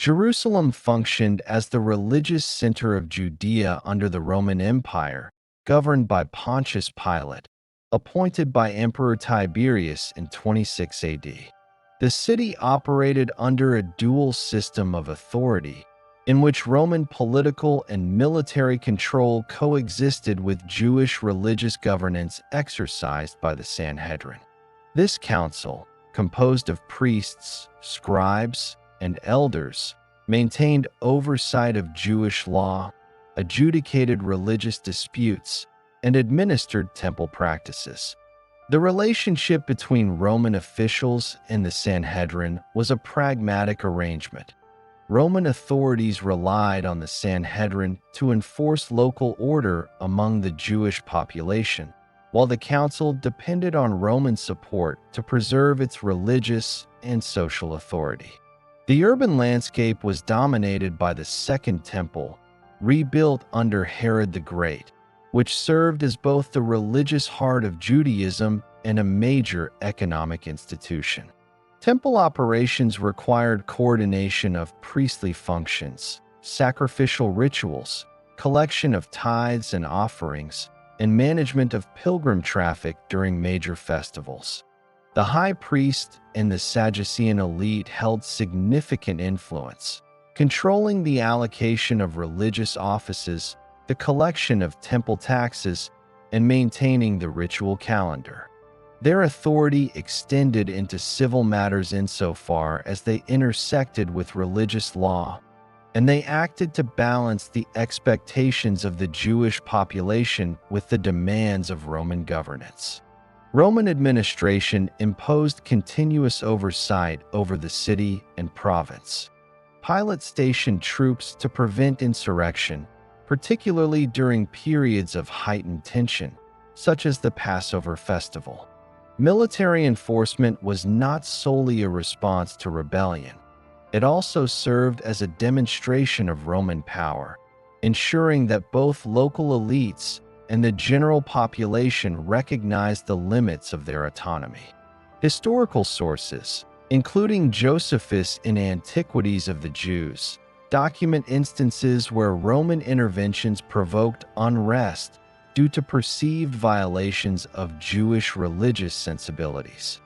Jerusalem functioned as the religious center of Judea under the Roman Empire, governed by Pontius Pilate, appointed by Emperor Tiberius in 26 AD. The city operated under a dual system of authority, in which Roman political and military control coexisted with Jewish religious governance exercised by the Sanhedrin. This council, composed of priests, scribes, and elders, maintained oversight of Jewish law, adjudicated religious disputes, and administered temple practices. The relationship between Roman officials and the Sanhedrin was a pragmatic arrangement. Roman authorities relied on the Sanhedrin to enforce local order among the Jewish population, while the council depended on Roman support to preserve its religious and social authority. The urban landscape was dominated by the Second Temple, rebuilt under Herod the Great, which served as both the religious heart of Judaism and a major economic institution. Temple operations required coordination of priestly functions, sacrificial rituals, collection of tithes and offerings, and management of pilgrim traffic during major festivals. The high priest and the Sadducean elite held significant influence, controlling the allocation of religious offices, the collection of temple taxes, and maintaining the ritual calendar. Their authority extended into civil matters insofar as they intersected with religious law, and they acted to balance the expectations of the Jewish population with the demands of Roman governance. Roman administration imposed continuous oversight over the city and province. Pilate stationed troops to prevent insurrection, particularly during periods of heightened tension, such as the Passover festival. Military enforcement was not solely a response to rebellion. It also served as a demonstration of Roman power, ensuring that both local elites and the general population recognized the limits of their autonomy. Historical sources, including Josephus in Antiquities of the Jews, document instances where Roman interventions provoked unrest due to perceived violations of Jewish religious sensibilities.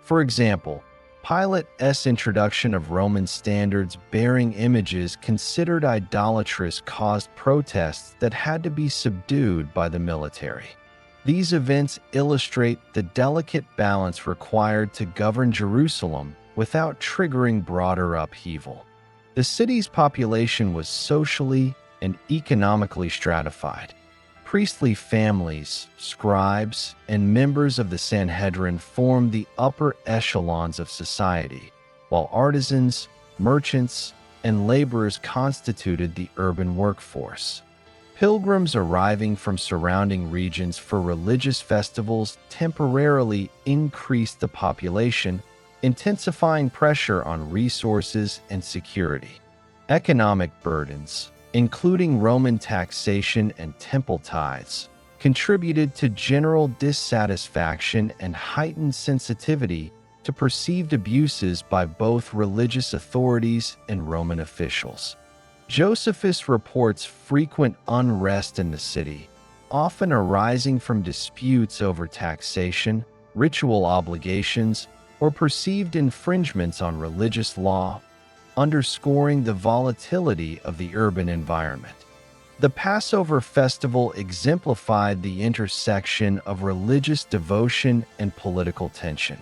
For example, Pilate's introduction of Roman standards bearing images considered idolatrous caused protests that had to be subdued by the military. These events illustrate the delicate balance required to govern Jerusalem without triggering broader upheaval. The city's population was socially and economically stratified. Priestly families, scribes, and members of the Sanhedrin formed the upper echelons of society, while artisans, merchants, and laborers constituted the urban workforce. Pilgrims arriving from surrounding regions for religious festivals temporarily increased the population, intensifying pressure on resources and security. Economic burdens, including Roman taxation and temple tithes, contributed to general dissatisfaction and heightened sensitivity to perceived abuses by both religious authorities and Roman officials. Josephus reports frequent unrest in the city, often arising from disputes over taxation, ritual obligations, or perceived infringements on religious law, underscoring the volatility of the urban environment. The Passover festival exemplified the intersection of religious devotion and political tension.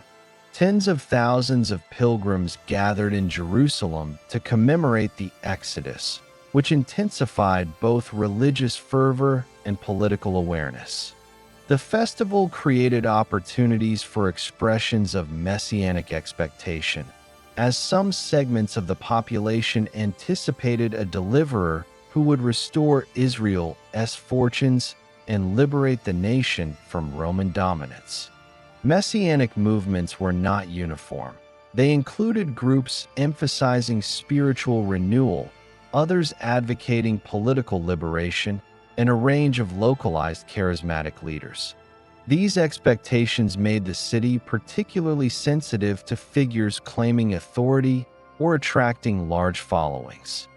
Tens of thousands of pilgrims gathered in Jerusalem to commemorate the Exodus, which intensified both religious fervor and political awareness. The festival created opportunities for expressions of messianic expectation, as some segments of the population anticipated a deliverer who would restore Israel's fortunes and liberate the nation from Roman dominance. Messianic movements were not uniform. They included groups emphasizing spiritual renewal, others advocating political liberation, and a range of localized charismatic leaders. These expectations made the city particularly sensitive to figures claiming authority or attracting large followings.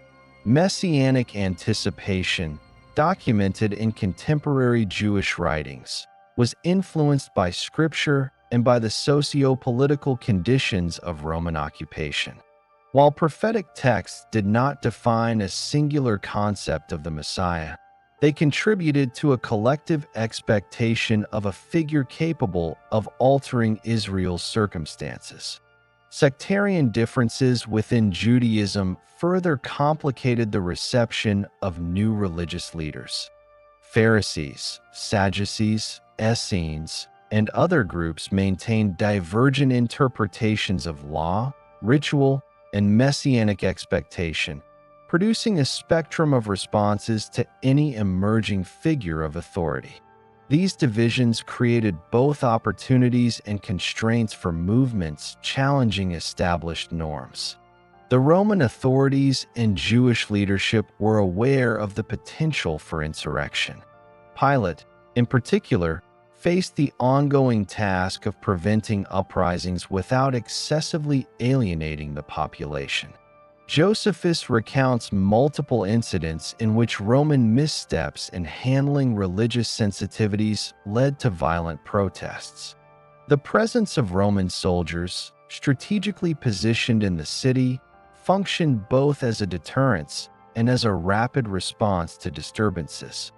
Messianic anticipation, documented in contemporary Jewish writings, was influenced by scripture and by the socio-political conditions of Roman occupation. While prophetic texts did not define a singular concept of the Messiah, they contributed to a collective expectation of a figure capable of altering Israel's circumstances. Sectarian differences within Judaism further complicated the reception of new religious leaders. Pharisees, Sadducees, Essenes, and other groups maintained divergent interpretations of law, ritual, and messianic expectation, producing a spectrum of responses to any emerging figure of authority. These divisions created both opportunities and constraints for movements challenging established norms. The Roman authorities and Jewish leadership were aware of the potential for insurrection. Pilate, in particular, faced the ongoing task of preventing uprisings without excessively alienating the population. Josephus recounts multiple incidents in which Roman missteps in handling religious sensitivities led to violent protests. The presence of Roman soldiers, strategically positioned in the city, functioned both as a deterrence and as a rapid response to disturbances.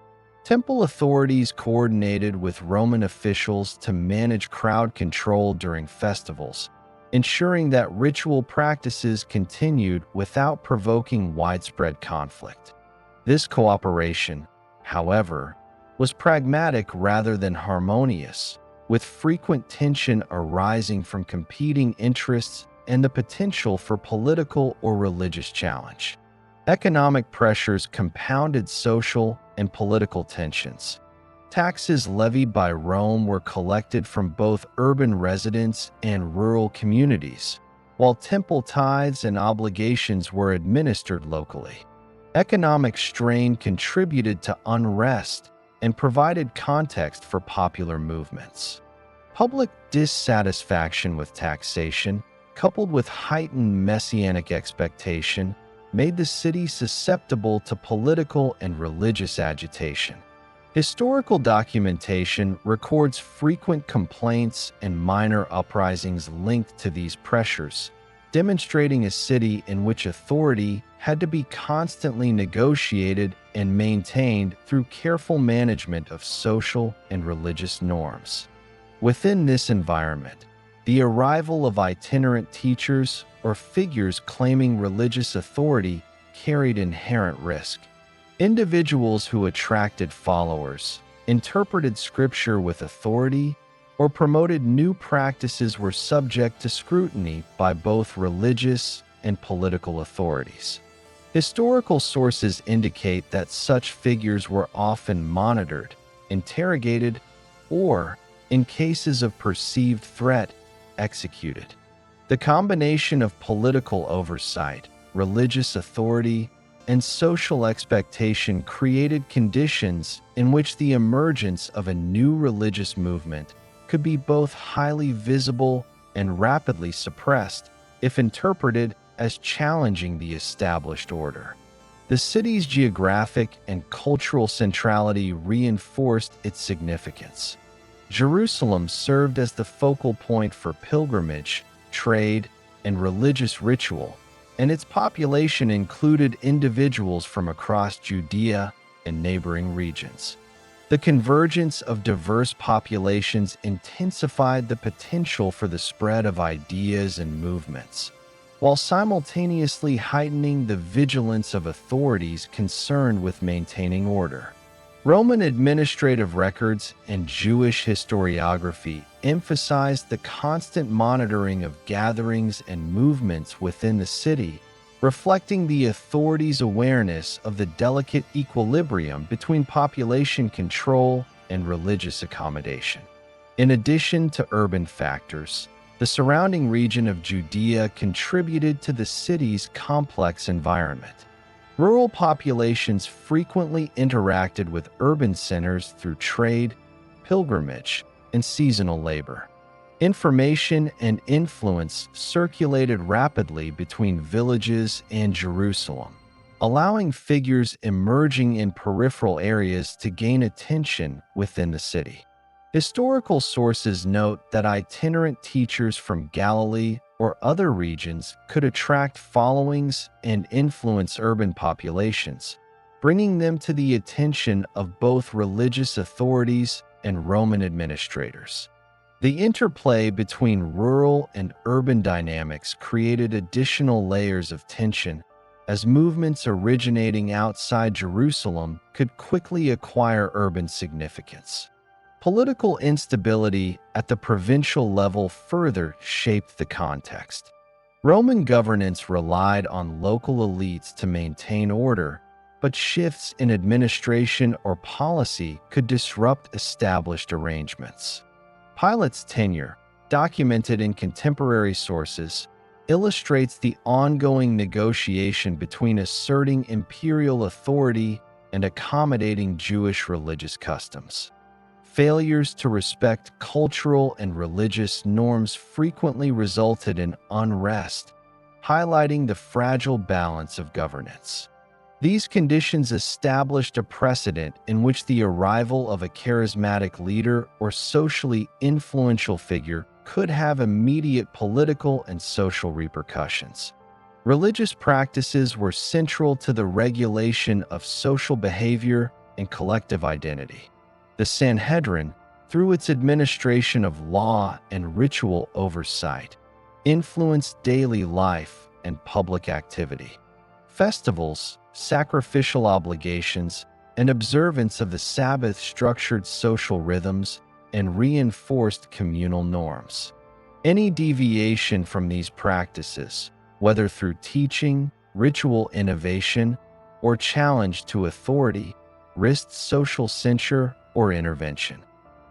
Temple authorities coordinated with Roman officials to manage crowd control during festivals, ensuring that ritual practices continued without provoking widespread conflict. This cooperation, however, was pragmatic rather than harmonious, with frequent tension arising from competing interests and the potential for political or religious challenge. Economic pressures compounded social and political tensions. Taxes levied by Rome were collected from both urban residents and rural communities, while temple tithes and obligations were administered locally. Economic strain contributed to unrest and provided context for popular movements. Public dissatisfaction with taxation, coupled with heightened messianic expectation, made the city susceptible to political and religious agitation. Historical documentation records frequent complaints and minor uprisings linked to these pressures, demonstrating a city in which authority had to be constantly negotiated and maintained through careful management of social and religious norms. Within this environment, the arrival of itinerant teachers or figures claiming religious authority carried inherent risk. Individuals who attracted followers, interpreted scripture with authority, or promoted new practices were subject to scrutiny by both religious and political authorities. Historical sources indicate that such figures were often monitored, interrogated, or, in cases of perceived threat, executed. The combination of political oversight, religious authority, and social expectation created conditions in which the emergence of a new religious movement could be both highly visible and rapidly suppressed if interpreted as challenging the established order. The city's geographic and cultural centrality reinforced its significance. Jerusalem served as the focal point for pilgrimage, trade, and religious ritual, and its population included individuals from across Judea and neighboring regions. The convergence of diverse populations intensified the potential for the spread of ideas and movements, while simultaneously heightening the vigilance of authorities concerned with maintaining order. Roman administrative records and Jewish historiography emphasized the constant monitoring of gatherings and movements within the city, reflecting the authorities' awareness of the delicate equilibrium between population control and religious accommodation. In addition to urban factors, the surrounding region of Judea contributed to the city's complex environment. Rural populations frequently interacted with urban centers through trade, pilgrimage, and seasonal labor. Information and influence circulated rapidly between villages and Jerusalem, allowing figures emerging in peripheral areas to gain attention within the city. Historical sources note that itinerant teachers from Galilee or other regions could attract followings and influence urban populations, bringing them to the attention of both religious authorities and Roman administrators. The interplay between rural and urban dynamics created additional layers of tension, as movements originating outside Jerusalem could quickly acquire urban significance. Political instability at the provincial level further shaped the context. Roman governance relied on local elites to maintain order, but shifts in administration or policy could disrupt established arrangements. Pilate's tenure, documented in contemporary sources, illustrates the ongoing negotiation between asserting imperial authority and accommodating Jewish religious customs. Failures to respect cultural and religious norms frequently resulted in unrest, highlighting the fragile balance of governance. These conditions established a precedent in which the arrival of a charismatic leader or socially influential figure could have immediate political and social repercussions. Religious practices were central to the regulation of social behavior and collective identity. The Sanhedrin, through its administration of law and ritual oversight, influenced daily life and public activity. Festivals, sacrificial obligations, and observance of the Sabbath structured social rhythms and reinforced communal norms. Any deviation from these practices, whether through teaching, ritual innovation, or challenge to authority, risked social censure or intervention.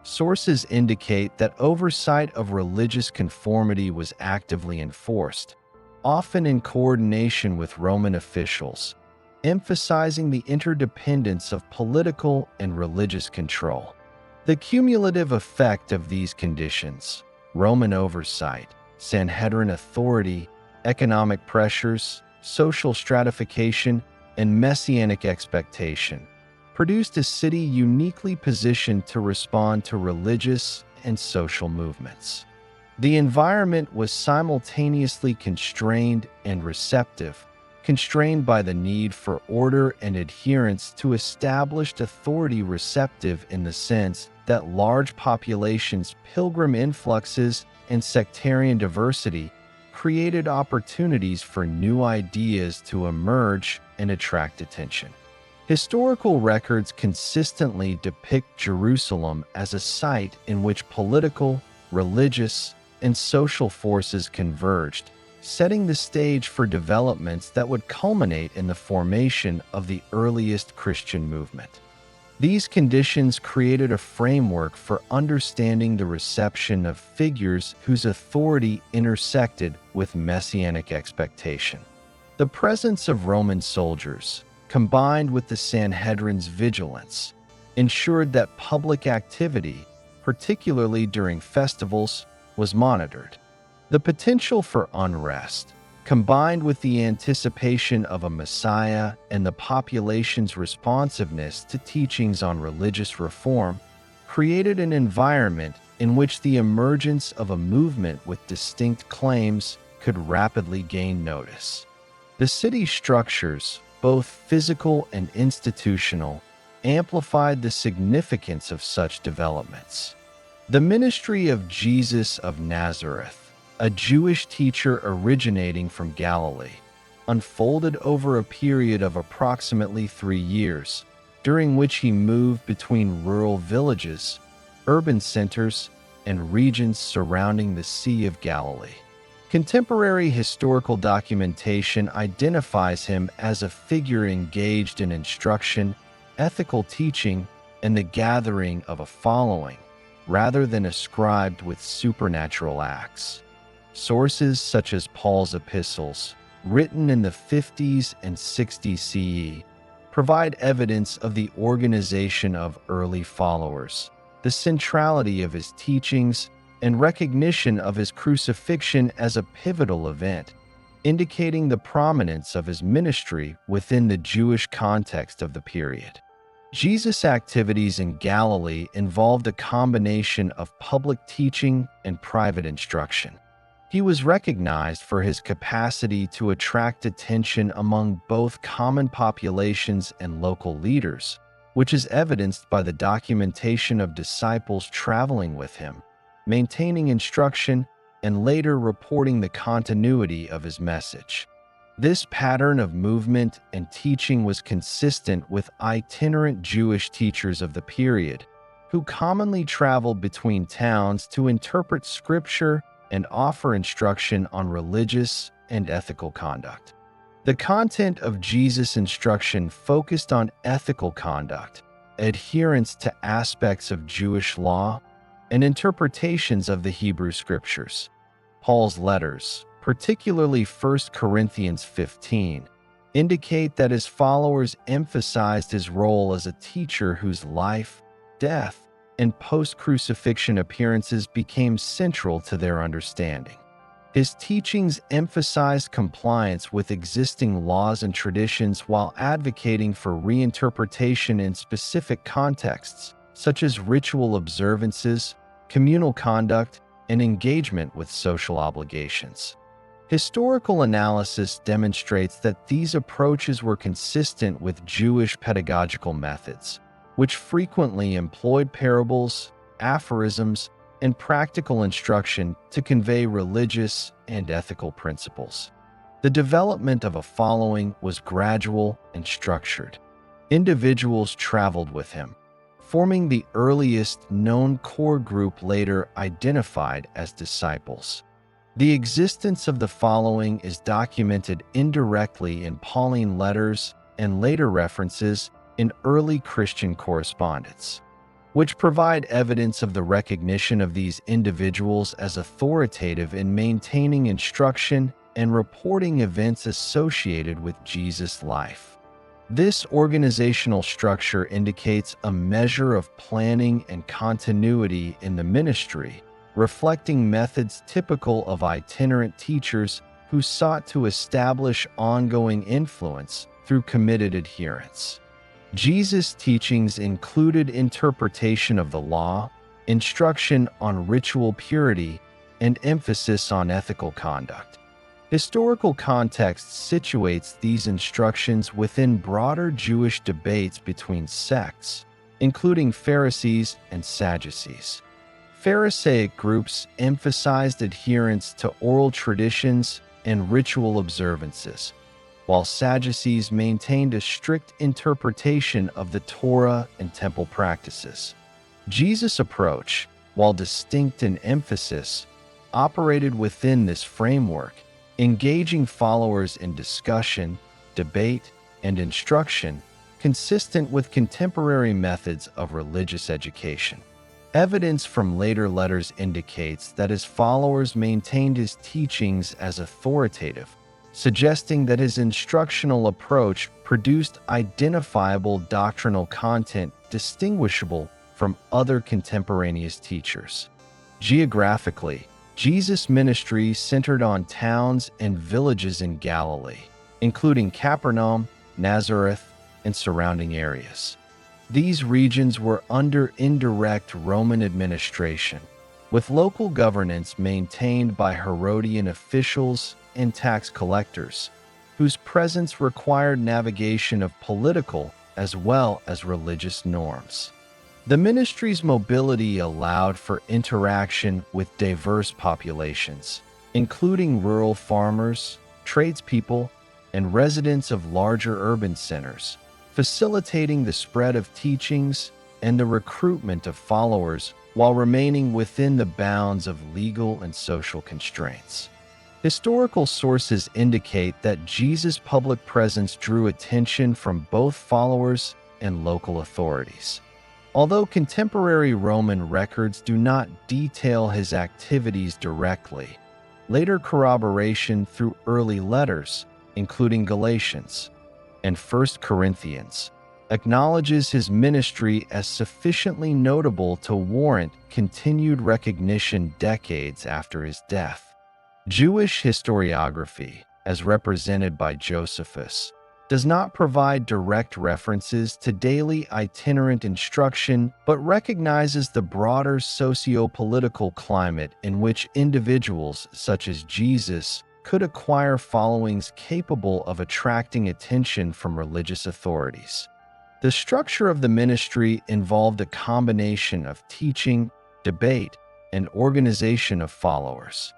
Sources indicate that oversight of religious conformity was actively enforced, often in coordination with Roman officials, emphasizing the interdependence of political and religious control. The cumulative effect of these conditions, Roman oversight, Sanhedrin authority, economic pressures, social stratification, and messianic expectation, produced a city uniquely positioned to respond to religious and social movements. The environment was simultaneously constrained and receptive, constrained by the need for order and adherence to established authority, receptive in the sense that large populations, pilgrim influxes, and sectarian diversity created opportunities for new ideas to emerge and attract attention. Historical records consistently depict Jerusalem as a site in which political, religious, and social forces converged, setting the stage for developments that would culminate in the formation of the earliest Christian movement. These conditions created a framework for understanding the reception of figures whose authority intersected with messianic expectation. The presence of Roman soldiers, combined with the Sanhedrin's vigilance, ensured that public activity, particularly during festivals, was monitored. The potential for unrest, combined with the anticipation of a Messiah and the population's responsiveness to teachings on religious reform, created an environment in which the emergence of a movement with distinct claims could rapidly gain notice. The city's structures, both physical and institutional, amplified the significance of such developments. The ministry of Jesus of Nazareth, a Jewish teacher originating from Galilee, unfolded over a period of approximately 3 years, during which he moved between rural villages, urban centers, and regions surrounding the Sea of Galilee. Contemporary historical documentation identifies him as a figure engaged in instruction, ethical teaching, and the gathering of a following, rather than ascribed with supernatural acts. Sources such as Paul's epistles, written in the 50s and 60s CE, provide evidence of the organization of early followers, the centrality of his teachings, and recognition of his crucifixion as a pivotal event, indicating the prominence of his ministry within the Jewish context of the period. Jesus' activities in Galilee involved a combination of public teaching and private instruction. He was recognized for his capacity to attract attention among both common populations and local leaders, which is evidenced by the documentation of disciples traveling with him, maintaining instruction, and later reporting the continuity of his message. This pattern of movement and teaching was consistent with itinerant Jewish teachers of the period, who commonly traveled between towns to interpret scripture and offer instruction on religious and ethical conduct. The content of Jesus' instruction focused on ethical conduct, adherence to aspects of Jewish law, and interpretations of the Hebrew Scriptures. Paul's letters, particularly 1 Corinthians 15, indicate that his followers emphasized his role as a teacher whose life, death, and post-crucifixion appearances became central to their understanding. His teachings emphasized compliance with existing laws and traditions while advocating for reinterpretation in specific contexts, such as ritual observances, communal conduct, and engagement with social obligations. Historical analysis demonstrates that these approaches were consistent with Jewish pedagogical methods, which frequently employed parables, aphorisms, and practical instruction to convey religious and ethical principles. The development of a following was gradual and structured. Individuals traveled with him, forming the earliest known core group later identified as disciples. The existence of the following is documented indirectly in Pauline letters and later references in early Christian correspondence, which provide evidence of the recognition of these individuals as authoritative in maintaining instruction and reporting events associated with Jesus' life. This organizational structure indicates a measure of planning and continuity in the ministry, reflecting methods typical of itinerant teachers who sought to establish ongoing influence through committed adherence. Jesus' teachings included interpretation of the law, instruction on ritual purity, and emphasis on ethical conduct. Historical context situates these instructions within broader Jewish debates between sects, including Pharisees and Sadducees. Pharisaic groups emphasized adherence to oral traditions and ritual observances, while Sadducees maintained a strict interpretation of the Torah and temple practices. Jesus' approach, while distinct in emphasis, operated within this framework, engaging followers in discussion, debate, and instruction consistent with contemporary methods of religious education. Evidence from later letters indicates that his followers maintained his teachings as authoritative, suggesting that his instructional approach produced identifiable doctrinal content distinguishable from other contemporaneous teachers. Geographically, Jesus' ministry centered on towns and villages in Galilee, including Capernaum, Nazareth, and surrounding areas. These regions were under indirect Roman administration, with local governance maintained by Herodian officials and tax collectors, whose presence required navigation of political as well as religious norms. The ministry's mobility allowed for interaction with diverse populations, including rural farmers, tradespeople, and residents of larger urban centers, facilitating the spread of teachings and the recruitment of followers while remaining within the bounds of legal and social constraints. Historical sources indicate that Jesus' public presence drew attention from both followers and local authorities. Although contemporary Roman records do not detail his activities directly, later corroboration through early letters, including Galatians and 1 Corinthians, acknowledges his ministry as sufficiently notable to warrant continued recognition decades after his death. Jewish historiography, as represented by Josephus, does not provide direct references to daily itinerant instruction but recognizes the broader socio-political climate in which individuals such as Jesus could acquire followings capable of attracting attention from religious authorities. The structure of the ministry involved a combination of teaching, debate, and organization of followers.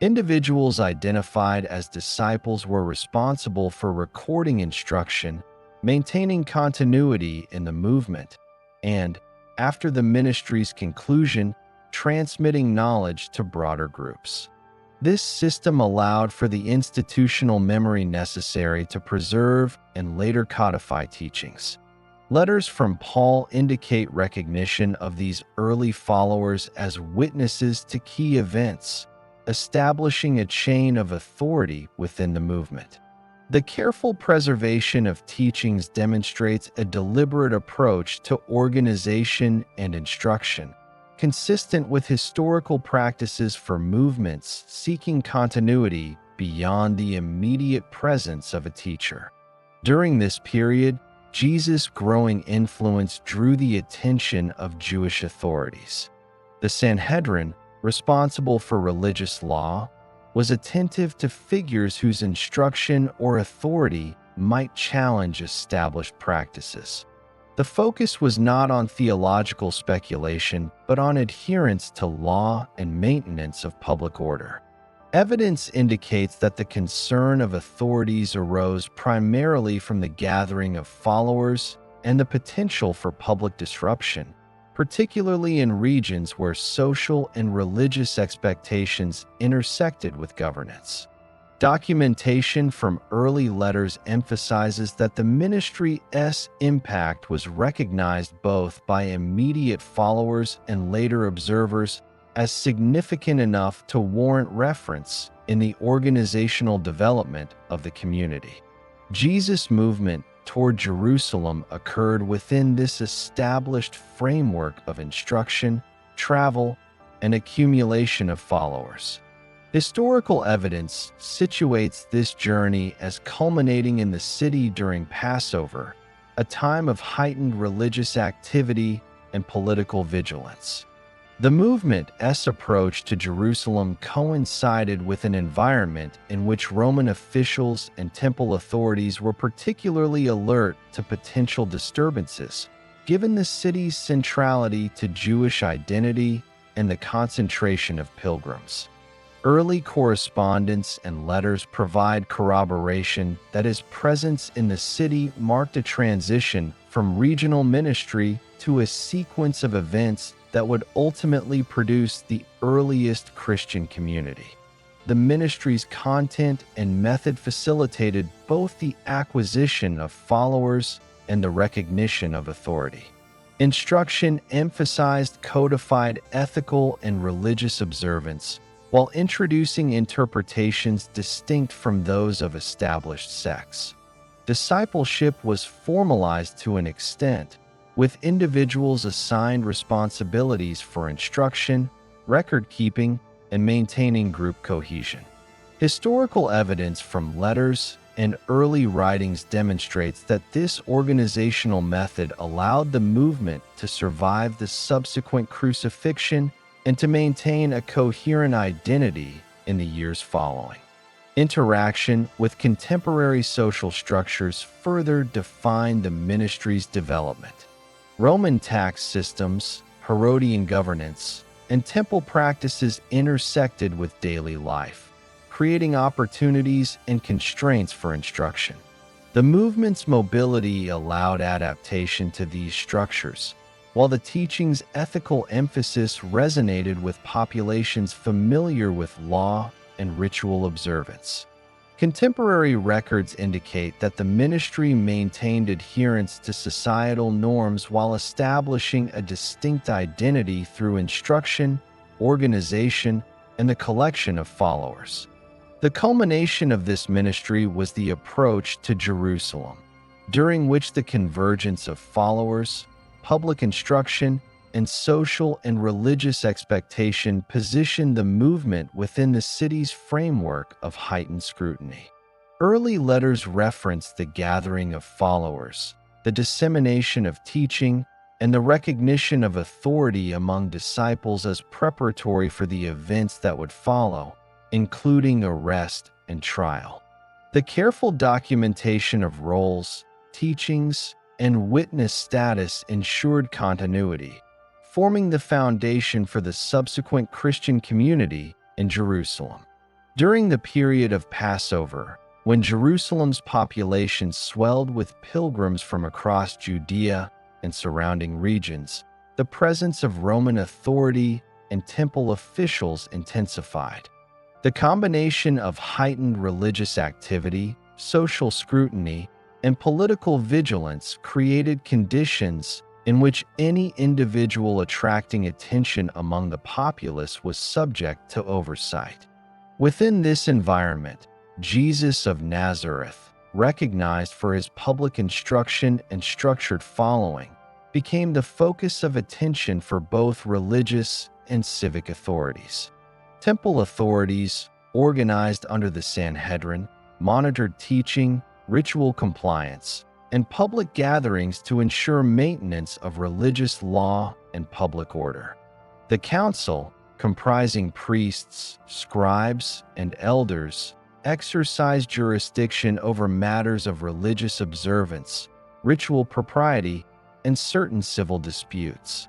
Individuals identified as disciples were responsible for recording instruction, maintaining continuity in the movement, and, after the ministry's conclusion, transmitting knowledge to broader groups. This system allowed for the institutional memory necessary to preserve and later codify teachings. Letters from Paul indicate recognition of these early followers as witnesses to key events, establishing a chain of authority within the movement. The careful preservation of teachings demonstrates a deliberate approach to organization and instruction, consistent with historical practices for movements seeking continuity beyond the immediate presence of a teacher. During this period, Jesus' growing influence drew the attention of Jewish authorities. The Sanhedrin, responsible for religious law, was attentive to figures whose instruction or authority might challenge established practices. The focus was not on theological speculation, but on adherence to law and maintenance of public order. Evidence indicates that the concern of authorities arose primarily from the gathering of followers and the potential for public disruption, particularly in regions where social and religious expectations intersected with governance. Documentation from early letters emphasizes that the ministry's impact was recognized both by immediate followers and later observers as significant enough to warrant reference in the organizational development of the community. Jesus' movement toward Jerusalem occurred within this established framework of instruction, travel, and accumulation of followers. Historical evidence situates this journey as culminating in the city during Passover, a time of heightened religious activity and political vigilance. The movement's approach to Jerusalem coincided with an environment in which Roman officials and temple authorities were particularly alert to potential disturbances, given the city's centrality to Jewish identity and the concentration of pilgrims. Early correspondence and letters provide corroboration that his presence in the city marked a transition from regional ministry to a sequence of events that would ultimately produce the earliest Christian community. The ministry's content and method facilitated both the acquisition of followers and the recognition of authority. Instruction emphasized codified ethical and religious observance, while introducing interpretations distinct from those of established sects. Discipleship was formalized to an extent, with individuals assigned responsibilities for instruction, record-keeping, and maintaining group cohesion. Historical evidence from letters and early writings demonstrates that this organizational method allowed the movement to survive the subsequent crucifixion and to maintain a coherent identity in the years following. Interaction with contemporary social structures further defined the ministry's development. Roman tax systems, Herodian governance, and temple practices intersected with daily life, creating opportunities and constraints for instruction. The movement's mobility allowed adaptation to these structures, while the teaching's ethical emphasis resonated with populations familiar with law and ritual observance. Contemporary records indicate that the ministry maintained adherence to societal norms while establishing a distinct identity through instruction, organization, and the collection of followers. The culmination of this ministry was the approach to Jerusalem. during which the convergence of followers, public instruction, and social and religious expectation positioned the movement within the city's framework of heightened scrutiny. Early letters reference the gathering of followers, the dissemination of teaching, and the recognition of authority among disciples as preparatory for the events that would follow, including arrest and trial. The careful documentation of roles, teachings, and witness status ensured continuity, forming the foundation for the subsequent Christian community in Jerusalem. During the period of Passover, when Jerusalem's population swelled with pilgrims from across Judea and surrounding regions, the presence of Roman authority and temple officials intensified. The combination of heightened religious activity, social scrutiny, and political vigilance created conditions in which any individual attracting attention among the populace was subject to oversight. Within this environment, Jesus of Nazareth, recognized for his public instruction and structured following, became the focus of attention for both religious and civic authorities. Temple authorities, organized under the Sanhedrin, monitored teaching, ritual compliance, and public gatherings to ensure maintenance of religious law and public order. The council, comprising priests, scribes, and elders, exercised jurisdiction over matters of religious observance, ritual propriety, and certain civil disputes.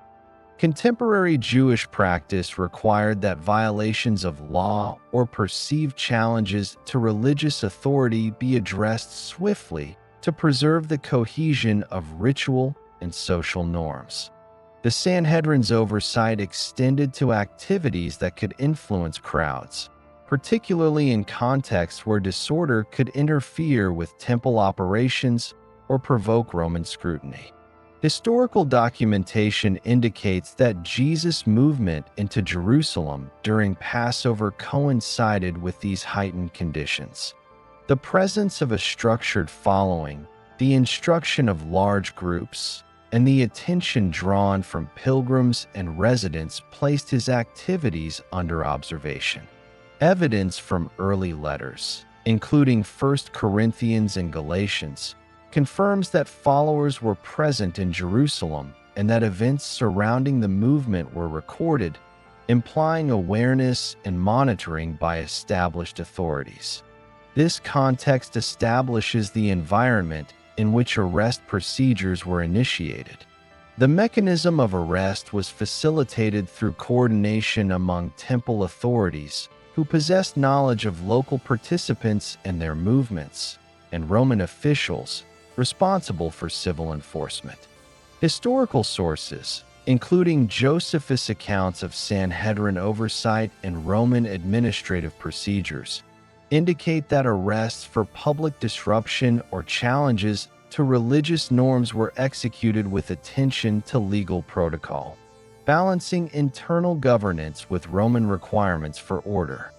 Contemporary Jewish practice required that violations of law or perceived challenges to religious authority be addressed swiftly to preserve the cohesion of ritual and social norms. The Sanhedrin's oversight extended to activities that could influence crowds, particularly in contexts where disorder could interfere with temple operations or provoke Roman scrutiny. Historical documentation indicates that Jesus' movement into Jerusalem during Passover coincided with these heightened conditions. The presence of a structured following, the instruction of large groups, and the attention drawn from pilgrims and residents placed his activities under observation. Evidence from early letters, including 1 Corinthians and Galatians, confirms that followers were present in Jerusalem and that events surrounding the movement were recorded, implying awareness and monitoring by established authorities. This context establishes the environment in which arrest procedures were initiated. The mechanism of arrest was facilitated through coordination among temple authorities who possessed knowledge of local participants and their movements, and Roman officials responsible for civil enforcement. Historical sources, including Josephus' accounts of Sanhedrin oversight and Roman administrative procedures, indicate that arrests for public disruption or challenges to religious norms were executed with attention to legal protocol, balancing internal governance with Roman requirements for order.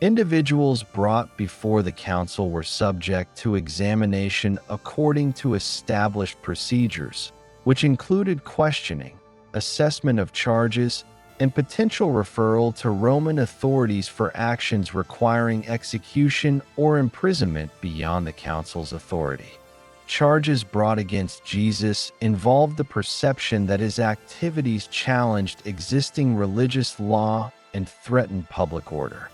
Individuals brought before the council were subject to examination according to established procedures, which included questioning, assessment of charges, and potential referral to Roman authorities for actions requiring execution or imprisonment beyond the council's authority. Charges brought against Jesus involved the perception that his activities challenged existing religious law and threatened public order.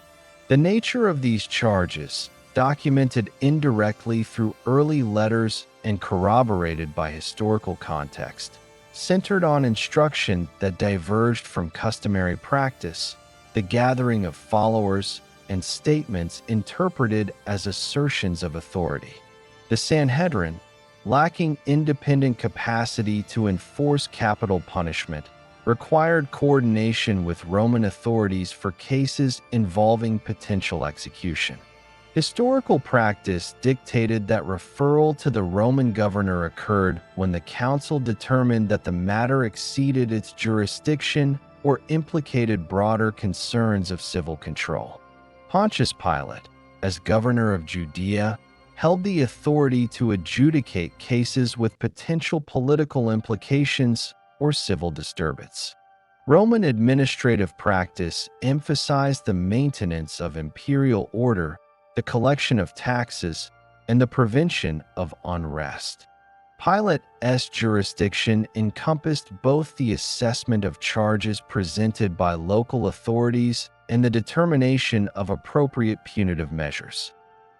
The nature of these charges, documented indirectly through early letters and corroborated by historical context, centered on instruction that diverged from customary practice, the gathering of followers, and statements interpreted as assertions of authority. The Sanhedrin, lacking independent capacity to enforce capital punishment, required coordination with Roman authorities for cases involving potential execution. Historical practice dictated that referral to the Roman governor occurred when the council determined that the matter exceeded its jurisdiction or implicated broader concerns of civil control. Pontius Pilate, as governor of Judea, held the authority to adjudicate cases with potential political implications or civil disturbance. Roman administrative practice emphasized the maintenance of imperial order, the collection of taxes, and the prevention of unrest. Pilate's jurisdiction encompassed both the assessment of charges presented by local authorities and the determination of appropriate punitive measures.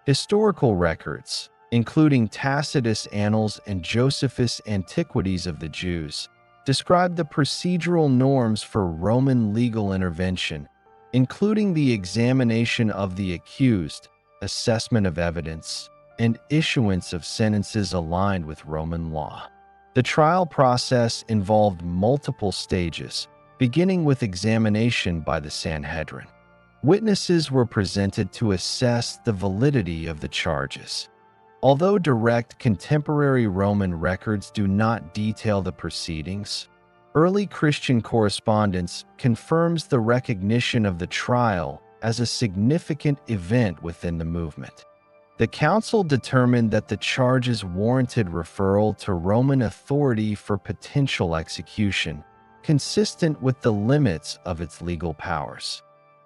Historical records, including Tacitus' Annals and Josephus' Antiquities of the Jews, describe the procedural norms for Roman legal intervention, including the examination of the accused, assessment of evidence, and issuance of sentences aligned with Roman law. The trial process involved multiple stages, beginning with examination by the Sanhedrin. Witnesses were presented to assess the validity of the charges. Although direct contemporary Roman records do not detail the proceedings, early Christian correspondence confirms the recognition of the trial as a significant event within the movement. The council determined that the charges warranted referral to Roman authority for potential execution, consistent with the limits of its legal powers.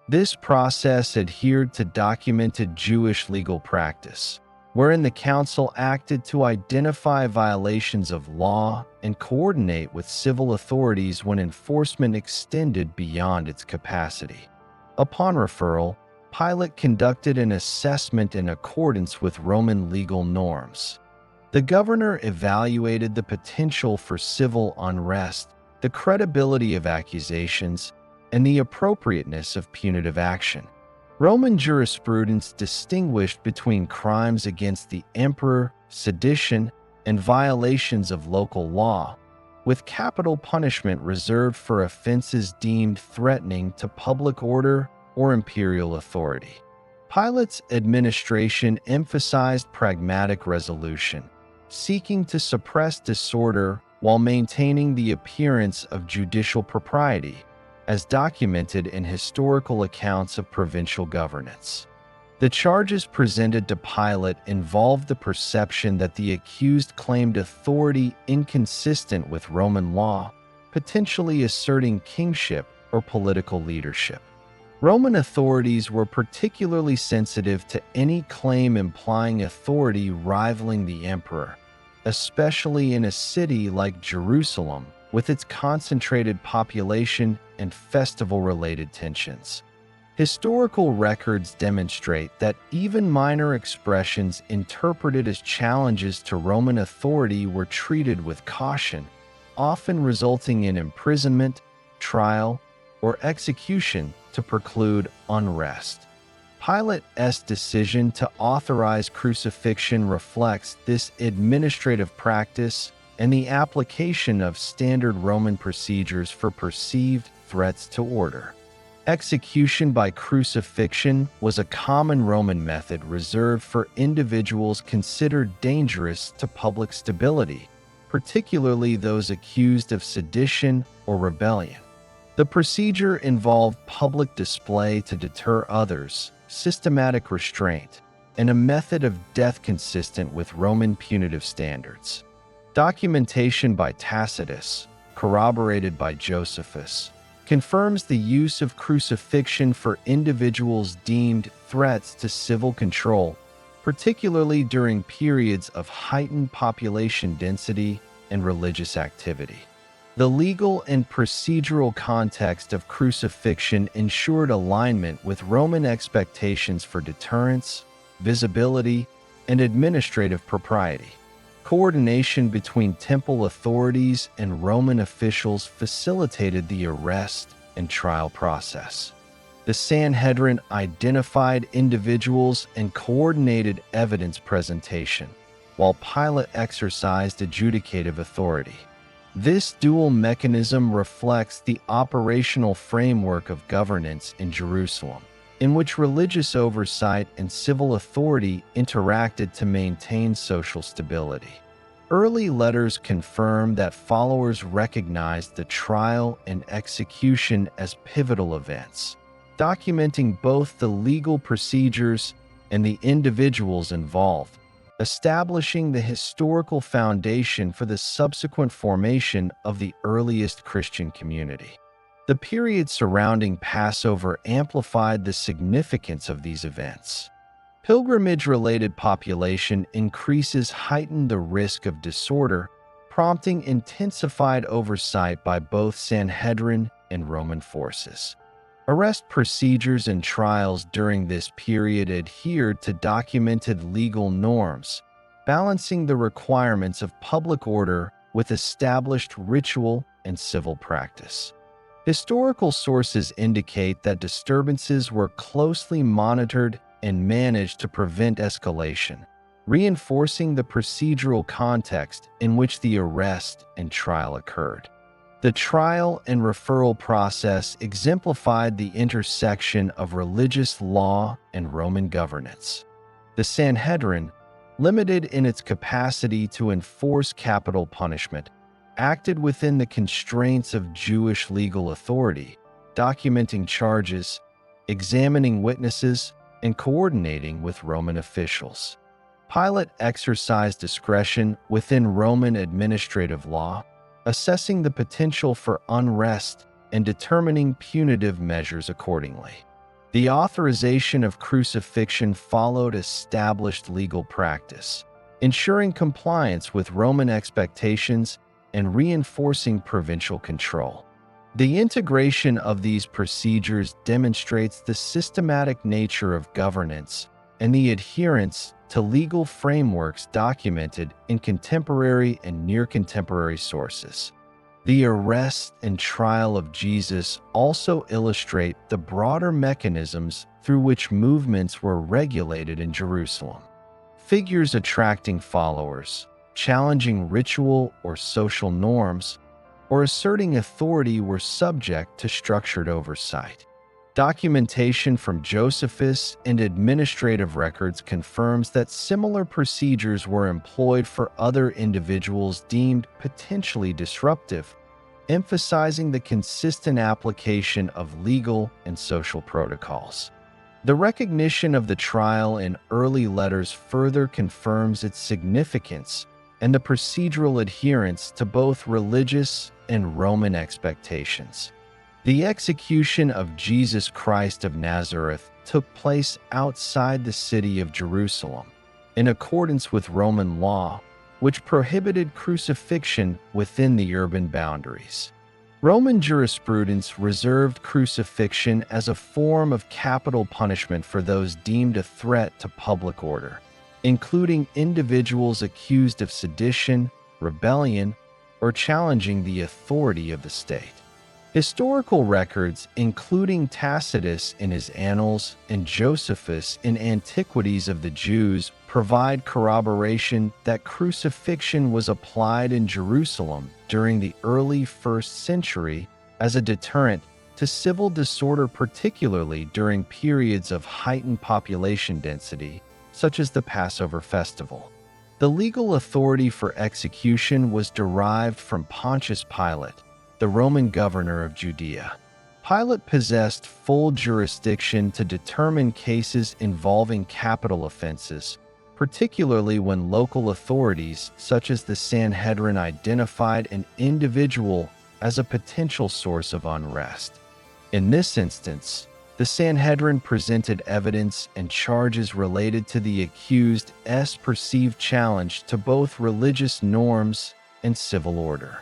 This process adhered to documented Jewish legal practice, wherein the council acted to identify violations of law and coordinate with civil authorities when enforcement extended beyond its capacity. Upon referral, Pilate conducted an assessment in accordance with Roman legal norms. The governor evaluated the potential for civil unrest, the credibility of accusations, and the appropriateness of punitive action. Roman jurisprudence distinguished between crimes against the emperor, sedition, and violations of local law, with capital punishment reserved for offenses deemed threatening to public order or imperial authority. Pilate's administration emphasized pragmatic resolution, seeking to suppress disorder while maintaining the appearance of judicial propriety, as documented in historical accounts of provincial governance. The charges presented to Pilate involved the perception that the accused claimed authority inconsistent with Roman law, potentially asserting kingship or political leadership. Roman authorities were particularly sensitive to any claim implying authority rivaling the emperor, especially in a city like Jerusalem, with its concentrated population and festival-related tensions. Historical records demonstrate that even minor expressions interpreted as challenges to Roman authority were treated with caution, often resulting in imprisonment, trial, or execution to preclude unrest. Pilate's decision to authorize crucifixion reflects this administrative practice and the application of standard Roman procedures for perceived threats to order. Execution by crucifixion was a common Roman method reserved for individuals considered dangerous to public stability, particularly those accused of sedition or rebellion. The procedure involved public display to deter others, systematic restraint, and a method of death consistent with Roman punitive standards. Documentation by Tacitus, corroborated by Josephus, confirms the use of crucifixion for individuals deemed threats to civil control, particularly during periods of heightened population density and religious activity. The legal and procedural context of crucifixion ensured alignment with Roman expectations for deterrence, visibility, and administrative propriety. Coordination between temple authorities and Roman officials facilitated the arrest and trial process. The Sanhedrin identified individuals and coordinated evidence presentation, while Pilate exercised adjudicative authority. This dual mechanism reflects the operational framework of governance in Jerusalem, in which religious oversight and civil authority interacted to maintain social stability. Early letters confirm that followers recognized the trial and execution as pivotal events, documenting both the legal procedures and the individuals involved, establishing the historical foundation for the subsequent formation of the earliest Christian community. The period surrounding Passover amplified the significance of these events. Pilgrimage-related population increases heightened the risk of disorder, prompting intensified oversight by both Sanhedrin and Roman forces. Arrest procedures and trials during this period adhered to documented legal norms, balancing the requirements of public order with established ritual and civil practice. Historical sources indicate that disturbances were closely monitored and managed to prevent escalation, reinforcing the procedural context in which the arrest and trial occurred. The trial and referral process exemplified the intersection of religious law and Roman governance. The Sanhedrin, limited in its capacity to enforce capital punishment, acted within the constraints of Jewish legal authority, documenting charges, examining witnesses, and coordinating with Roman officials. Pilate exercised discretion within Roman administrative law, assessing the potential for unrest and determining punitive measures accordingly. The authorization of crucifixion followed established legal practice, ensuring compliance with Roman expectations and reinforcing provincial control. The integration of these procedures demonstrates the systematic nature of governance and the adherence to legal frameworks documented in contemporary and near-contemporary sources. The arrest and trial of Jesus also illustrate the broader mechanisms through which movements were regulated in Jerusalem. Figures attracting followers, challenging ritual or social norms, or asserting authority were subject to structured oversight. Documentation from Josephus and administrative records confirms that similar procedures were employed for other individuals deemed potentially disruptive, emphasizing the consistent application of legal and social protocols. The recognition of the trial in early letters further confirms its significance and the procedural adherence to both religious and Roman expectations. The execution of Jesus Christ of Nazareth took place outside the city of Jerusalem, in accordance with Roman law, which prohibited crucifixion within the urban boundaries. Roman jurisprudence reserved crucifixion as a form of capital punishment for those deemed a threat to public order, including individuals accused of sedition, rebellion, or challenging the authority of the state. Historical records, including Tacitus in his Annals and Josephus in Antiquities of the Jews, provide corroboration that crucifixion was applied in Jerusalem during the early 1st century as a deterrent to civil disorder, particularly during periods of heightened population density, such as the Passover festival. The legal authority for execution was derived from Pontius Pilate, the Roman governor of Judea. Pilate possessed full jurisdiction to determine cases involving capital offenses, particularly when local authorities such as the Sanhedrin identified an individual as a potential source of unrest. In this instance, the Sanhedrin presented evidence and charges related to the accused's perceived challenge to both religious norms and civil order.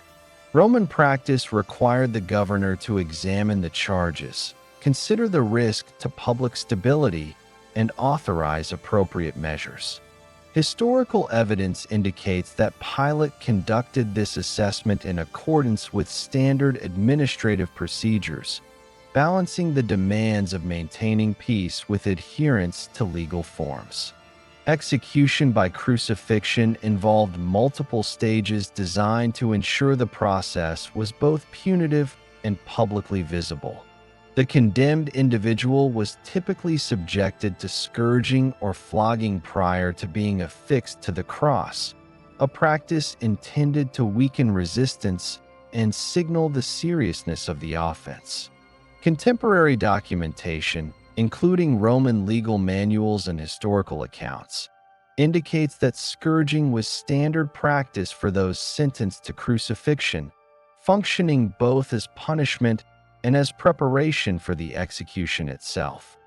Roman practice required the governor to examine the charges, consider the risk to public stability, and authorize appropriate measures. Historical evidence indicates that Pilate conducted this assessment in accordance with standard administrative procedures, balancing the demands of maintaining peace with adherence to legal forms. Execution by crucifixion involved multiple stages designed to ensure the process was both punitive and publicly visible. The condemned individual was typically subjected to scourging or flogging prior to being affixed to the cross, a practice intended to weaken resistance and signal the seriousness of the offense. Contemporary documentation, including Roman legal manuals and historical accounts, indicates that scourging was standard practice for those sentenced to crucifixion, functioning both as punishment and as preparation for the execution itself.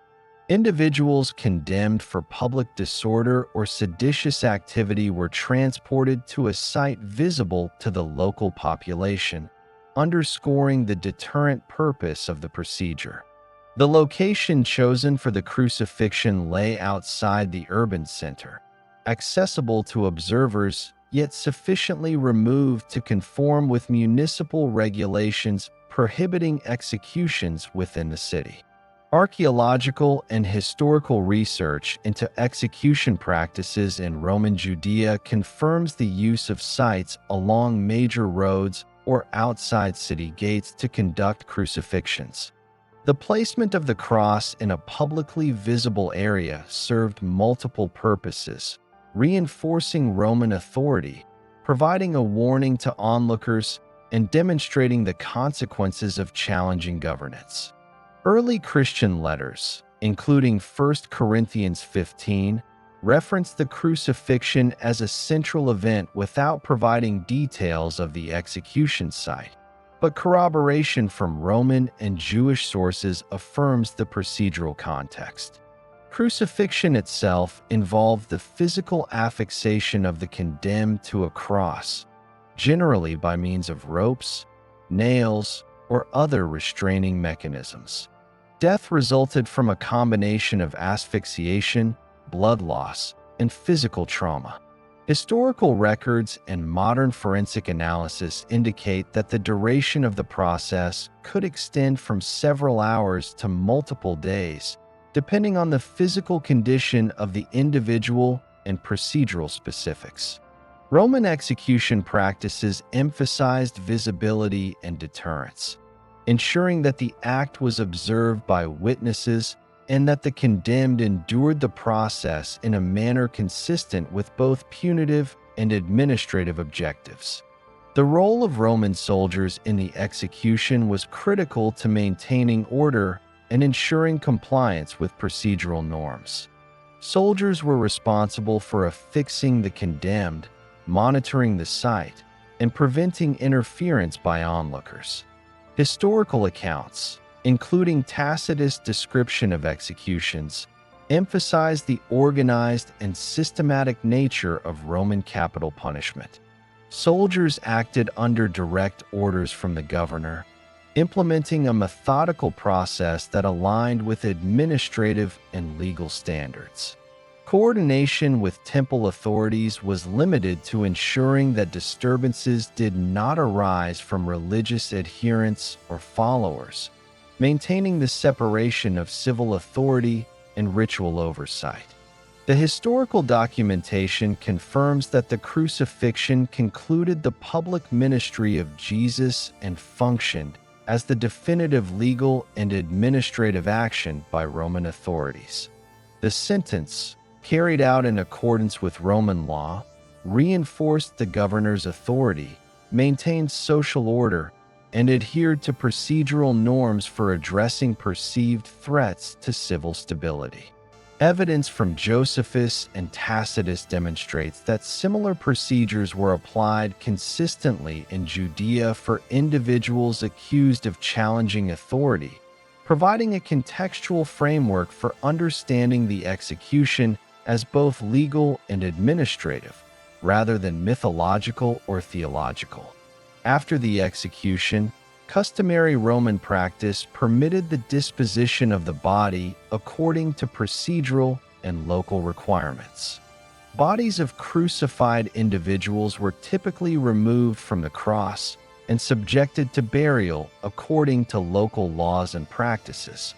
Individuals condemned for public disorder or seditious activity were transported to a site visible to the local population, underscoring the deterrent purpose of the procedure. The location chosen for the crucifixion lay outside the urban center, accessible to observers yet sufficiently removed to conform with municipal regulations prohibiting executions within the city. Archaeological and historical research into execution practices in Roman Judea confirms the use of sites along major roads or outside city gates to conduct crucifixions. The placement of the cross in a publicly visible area served multiple purposes, reinforcing Roman authority, providing a warning to onlookers, and demonstrating the consequences of challenging governance. Early Christian letters, including 1 Corinthians 15, reference the crucifixion as a central event without providing details of the execution site, but corroboration from Roman and Jewish sources affirms the procedural context. Crucifixion itself involved the physical affixation of the condemned to a cross, generally by means of ropes, nails, or other restraining mechanisms. Death resulted from a combination of asphyxiation, blood loss, and physical trauma. Historical records and modern forensic analysis indicate that the duration of the process could extend from several hours to multiple days, depending on the physical condition of the individual and procedural specifics. Roman execution practices emphasized visibility and deterrence, ensuring that the act was observed by witnesses and that the condemned endured the process in a manner consistent with both punitive and administrative objectives. The role of Roman soldiers in the execution was critical to maintaining order and ensuring compliance with procedural norms. Soldiers were responsible for affixing the condemned, monitoring the site, and preventing interference by onlookers. Historical accounts, including Tacitus' description of executions, emphasize the organized and systematic nature of Roman capital punishment. Soldiers acted under direct orders from the governor, implementing a methodical process that aligned with administrative and legal standards. Coordination with temple authorities was limited to ensuring that disturbances did not arise from religious adherents or followers, maintaining the separation of civil authority and ritual oversight. The historical documentation confirms that the crucifixion concluded the public ministry of Jesus and functioned as the definitive legal and administrative action by Roman authorities. The sentence, carried out in accordance with Roman law, reinforced the governor's authority, maintained social order, and adhered to procedural norms for addressing perceived threats to civil stability. Evidence from Josephus and Tacitus demonstrates that similar procedures were applied consistently in Judea for individuals accused of challenging authority, providing a contextual framework for understanding the execution as both legal and administrative, rather than mythological or theological. After the execution, customary Roman practice permitted the disposition of the body according to procedural and local requirements. Bodies of crucified individuals were typically removed from the cross and subjected to burial according to local laws and practices.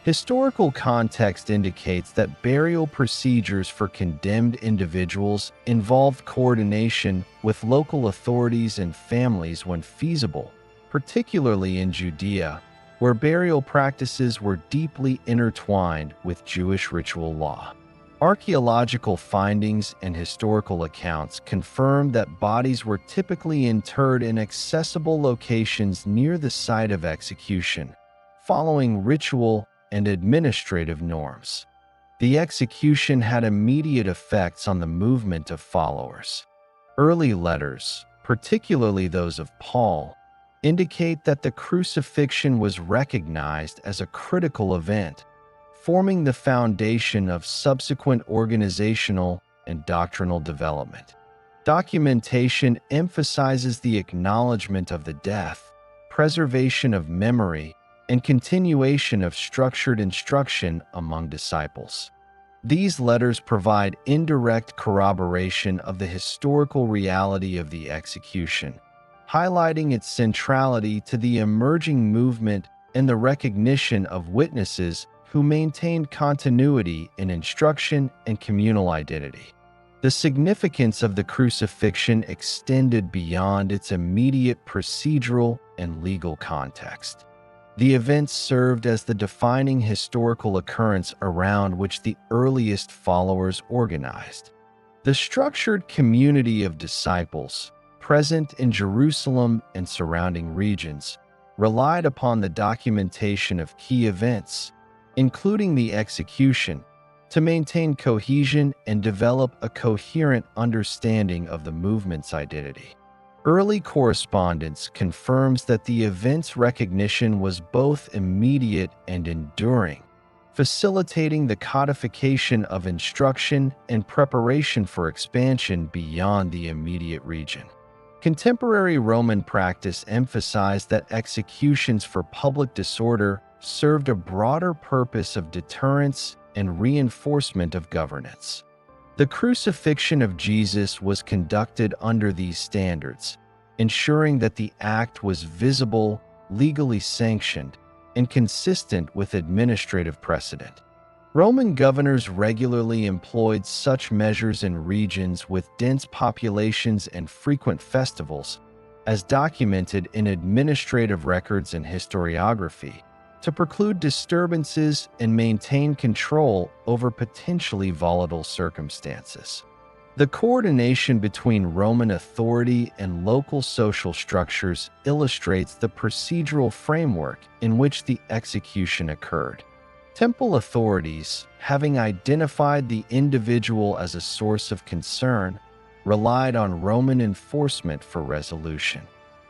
Historical context indicates that burial procedures for condemned individuals involved coordination with local authorities and families when feasible, particularly in Judea, where burial practices were deeply intertwined with Jewish ritual law. Archaeological findings and historical accounts confirm that bodies were typically interred in accessible locations near the site of execution, following ritual and administrative norms. The execution had immediate effects on the movement of followers. Early letters, particularly those of Paul, indicate that the crucifixion was recognized as a critical event, forming the foundation of subsequent organizational and doctrinal development. Documentation emphasizes the acknowledgement of the death, preservation of memory, and continuation of structured instruction among disciples. These letters provide indirect corroboration of the historical reality of the execution, highlighting its centrality to the emerging movement and the recognition of witnesses who maintained continuity in instruction and communal identity. The significance of the crucifixion extended beyond its immediate procedural and legal context. The event served as the defining historical occurrence around which the earliest followers organized. The structured community of disciples, present in Jerusalem and surrounding regions, relied upon the documentation of key events, including the execution, to maintain cohesion and develop a coherent understanding of the movement's identity. Early correspondence confirms that the event's recognition was both immediate and enduring, facilitating the codification of instruction and preparation for expansion beyond the immediate region. Contemporary Roman practice emphasized that executions for public disorder served a broader purpose of deterrence and reinforcement of governance. The crucifixion of Jesus was conducted under these standards, ensuring that the act was visible, legally sanctioned, and consistent with administrative precedent. Roman governors regularly employed such measures in regions with dense populations and frequent festivals, as documented in administrative records and historiography, to preclude disturbances and maintain control over potentially volatile circumstances. The coordination between Roman authority and local social structures illustrates the procedural framework in which the execution occurred. Temple authorities, having identified the individual as a source of concern, relied on Roman enforcement for resolution.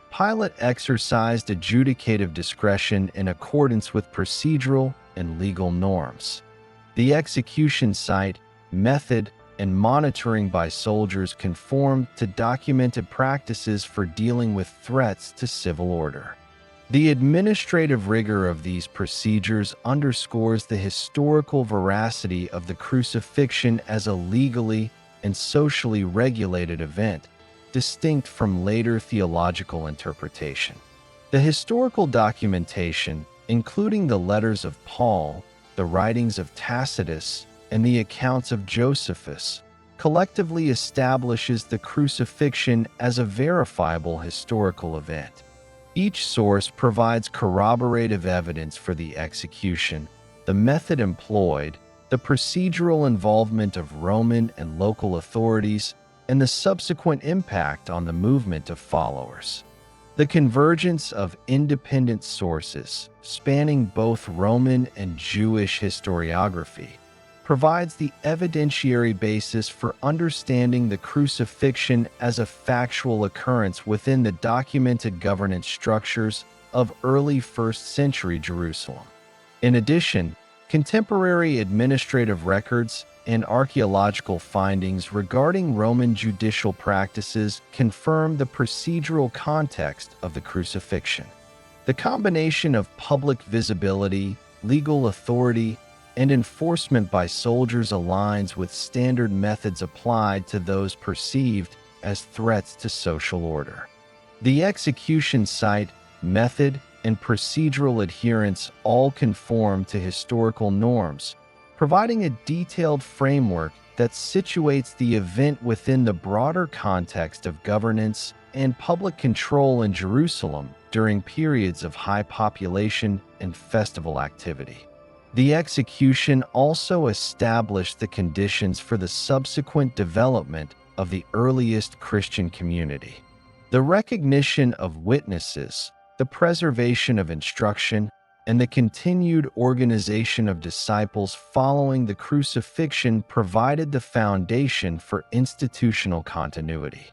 Pilate exercised adjudicative discretion in accordance with procedural and legal norms. The execution site, method, and monitoring by soldiers conformed to documented practices for dealing with threats to civil order. The administrative rigor of these procedures underscores the historical veracity of the crucifixion as a legally and socially regulated event, distinct from later theological interpretation. The historical documentation, including the letters of Paul, the writings of Tacitus, and the accounts of Josephus, collectively establishes the crucifixion as a verifiable historical event. Each source provides corroborative evidence for the execution, the method employed, the procedural involvement of Roman and local authorities, and the subsequent impact on the movement of followers. The convergence of independent sources, spanning both Roman and Jewish historiography, provides the evidentiary basis for understanding the crucifixion as a factual occurrence within the documented governance structures of early 1st century Jerusalem. In addition, contemporary administrative records and archaeological findings regarding Roman judicial practices confirm the procedural context of the crucifixion. The combination of public visibility, legal authority, and enforcement by soldiers aligns with standard methods applied to those perceived as threats to social order. The execution site, method, and procedural adherence all conform to historical norms, providing a detailed framework that situates the event within the broader context of governance and public control in Jerusalem during periods of high population and festival activity. The execution also established the conditions for the subsequent development of the earliest Christian community. The recognition of witnesses, the preservation of instruction, and the continued organization of disciples following the crucifixion provided the foundation for institutional continuity.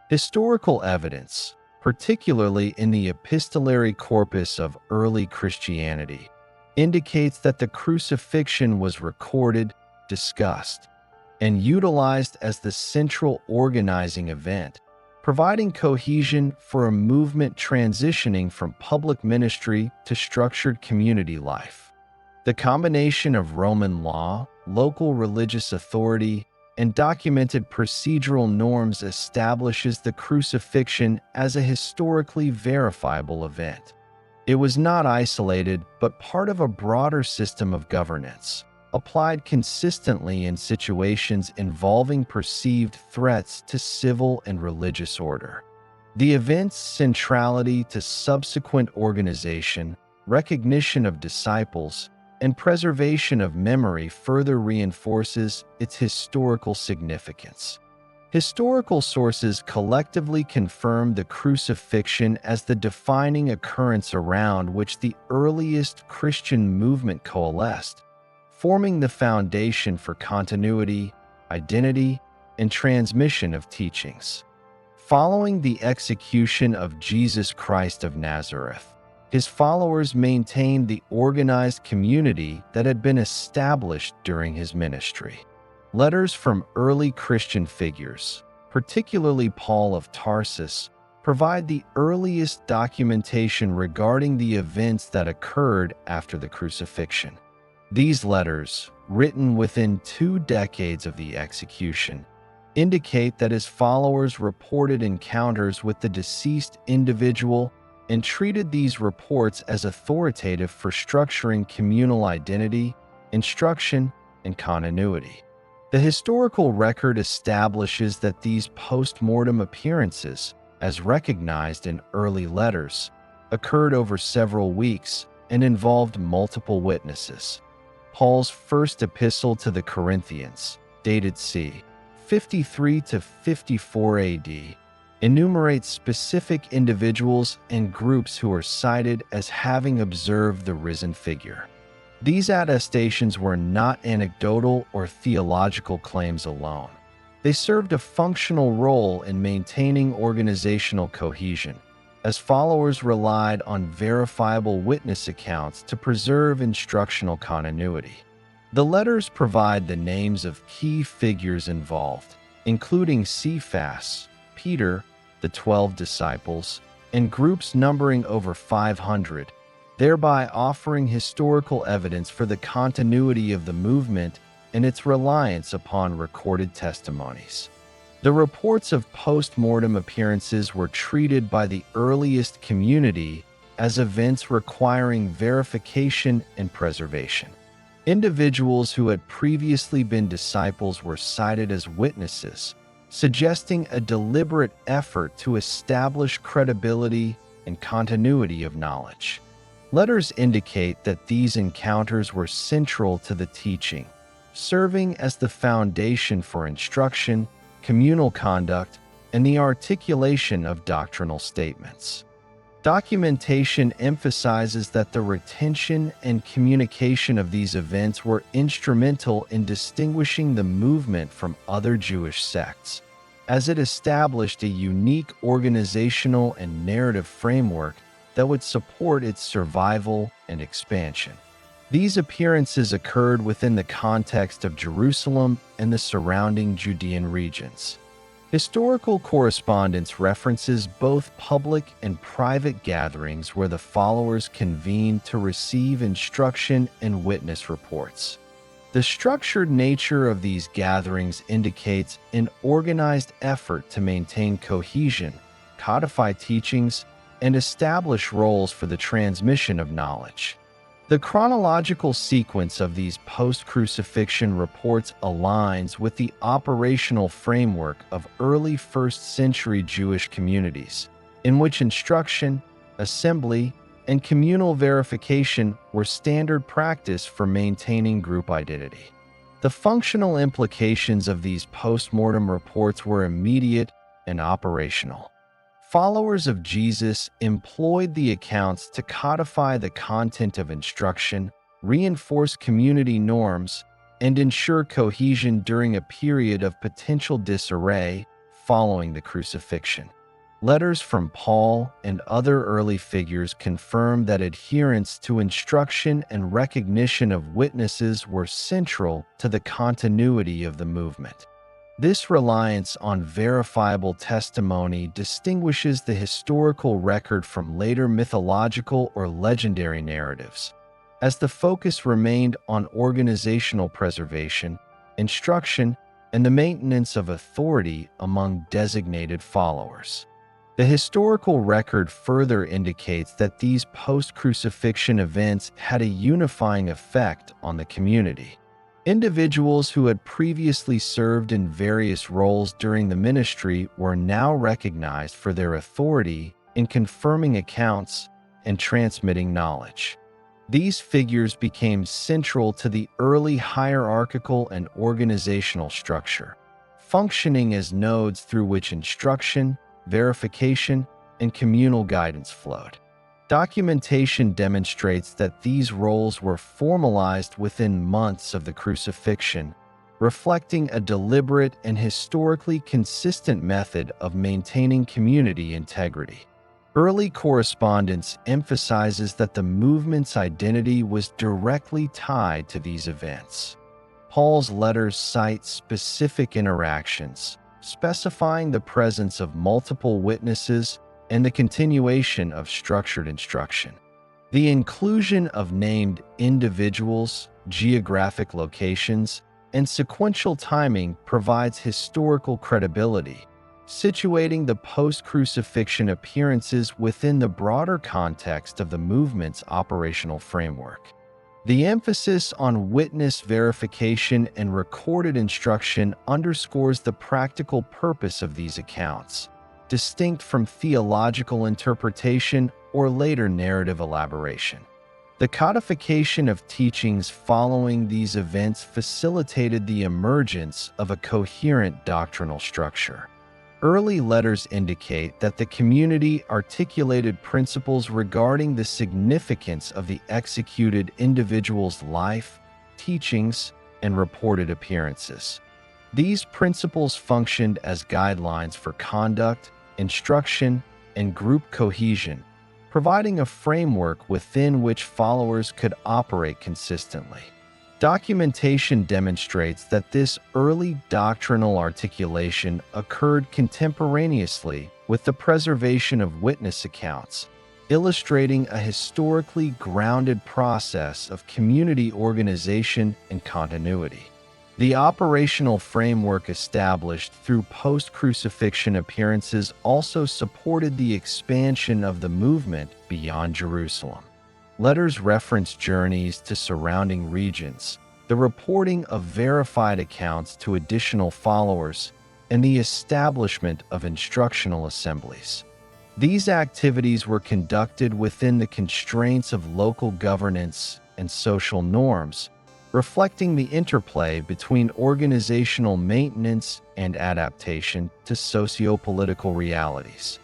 Historical evidence, particularly in the epistolary corpus of early Christianity, indicates that the crucifixion was recorded, discussed, and utilized as the central organizing event, providing cohesion for a movement transitioning from public ministry to structured community life. The combination of Roman law, local religious authority, and documented procedural norms establishes the crucifixion as a historically verifiable event. It was not isolated, but part of a broader system of governance, applied consistently in situations involving perceived threats to civil and religious order. The event's centrality to subsequent organization, recognition of disciples, and preservation of memory further reinforces its historical significance. Historical sources collectively confirm the crucifixion as the defining occurrence around which the earliest Christian movement coalesced, forming the foundation for continuity, identity, and transmission of teachings. Following the execution of Jesus Christ of Nazareth, his followers maintained the organized community that had been established during his ministry. Letters from early Christian figures, particularly Paul of Tarsus, provide the earliest documentation regarding the events that occurred after the crucifixion. These letters, written within 2 decades of the execution, indicate that his followers reported encounters with the deceased individual and treated these reports as authoritative for structuring communal identity, instruction, and continuity. The historical record establishes that these post-mortem appearances, as recognized in early letters, occurred over several weeks and involved multiple witnesses. Paul's first epistle to the Corinthians, dated c. 53 to 54 AD, enumerates specific individuals and groups who are cited as having observed the risen figure. These attestations were not anecdotal or theological claims alone. They served a functional role in maintaining organizational cohesion, as followers relied on verifiable witness accounts to preserve instructional continuity. The letters provide the names of key figures involved, including Cephas, Peter, the 12 disciples, and groups numbering over 500, thereby offering historical evidence for the continuity of the movement and its reliance upon recorded testimonies. The reports of post-mortem appearances were treated by the earliest community as events requiring verification and preservation. Individuals who had previously been disciples were cited as witnesses, suggesting a deliberate effort to establish credibility and continuity of knowledge. Letters indicate that these encounters were central to the teaching, serving as the foundation for instruction, communal conduct, and the articulation of doctrinal statements. Documentation emphasizes that the retention and communication of these events were instrumental in distinguishing the movement from other Jewish sects, as it established a unique organizational and narrative framework that would support its survival and expansion. These appearances occurred within the context of Jerusalem and the surrounding Judean regions. Historical correspondence references both public and private gatherings where the followers convened to receive instruction and witness reports. The structured nature of these gatherings indicates an organized effort to maintain cohesion, codify teachings, and establish roles for the transmission of knowledge. The chronological sequence of these post-crucifixion reports aligns with the operational framework of early first-century Jewish communities, in which instruction, assembly, and communal verification were standard practice for maintaining group identity. The functional implications of these post-mortem reports were immediate and operational. Followers of Jesus employed the accounts to codify the content of instruction, reinforce community norms, and ensure cohesion during a period of potential disarray following the crucifixion. Letters from Paul and other early figures confirm that adherence to instruction and recognition of witnesses were central to the continuity of the movement. This reliance on verifiable testimony distinguishes the historical record from later mythological or legendary narratives, as the focus remained on organizational preservation, instruction, and the maintenance of authority among designated followers. The historical record further indicates that these post-crucifixion events had a unifying effect on the community. Individuals who had previously served in various roles during the ministry were now recognized for their authority in confirming accounts and transmitting knowledge. These figures became central to the early hierarchical and organizational structure, functioning as nodes through which instruction, verification, and communal guidance flowed. Documentation demonstrates that these roles were formalized within months of the crucifixion, reflecting a deliberate and historically consistent method of maintaining community integrity. Early correspondence emphasizes that the movement's identity was directly tied to these events. Paul's letters cite specific interactions, specifying the presence of multiple witnesses and the continuation of structured instruction. The inclusion of named individuals, geographic locations, and sequential timing provides historical credibility, situating the post-crucifixion appearances within the broader context of the movement's operational framework. The emphasis on witness verification and recorded instruction underscores the practical purpose of these accounts, distinct from theological interpretation or later narrative elaboration. The codification of teachings following these events facilitated the emergence of a coherent doctrinal structure. Early letters indicate that the community articulated principles regarding the significance of the executed individual's life, teachings, and reported appearances. These principles functioned as guidelines for conduct, instruction, and group cohesion, providing a framework within which followers could operate consistently. Documentation demonstrates that this early doctrinal articulation occurred contemporaneously with the preservation of witness accounts, illustrating a historically grounded process of community organization and continuity. The operational framework established through post-crucifixion appearances also supported the expansion of the movement beyond Jerusalem. Letters reference journeys to surrounding regions, the reporting of verified accounts to additional followers, and the establishment of instructional assemblies. These activities were conducted within the constraints of local governance and social norms, reflecting the interplay between organizational maintenance and adaptation to socio-political realities.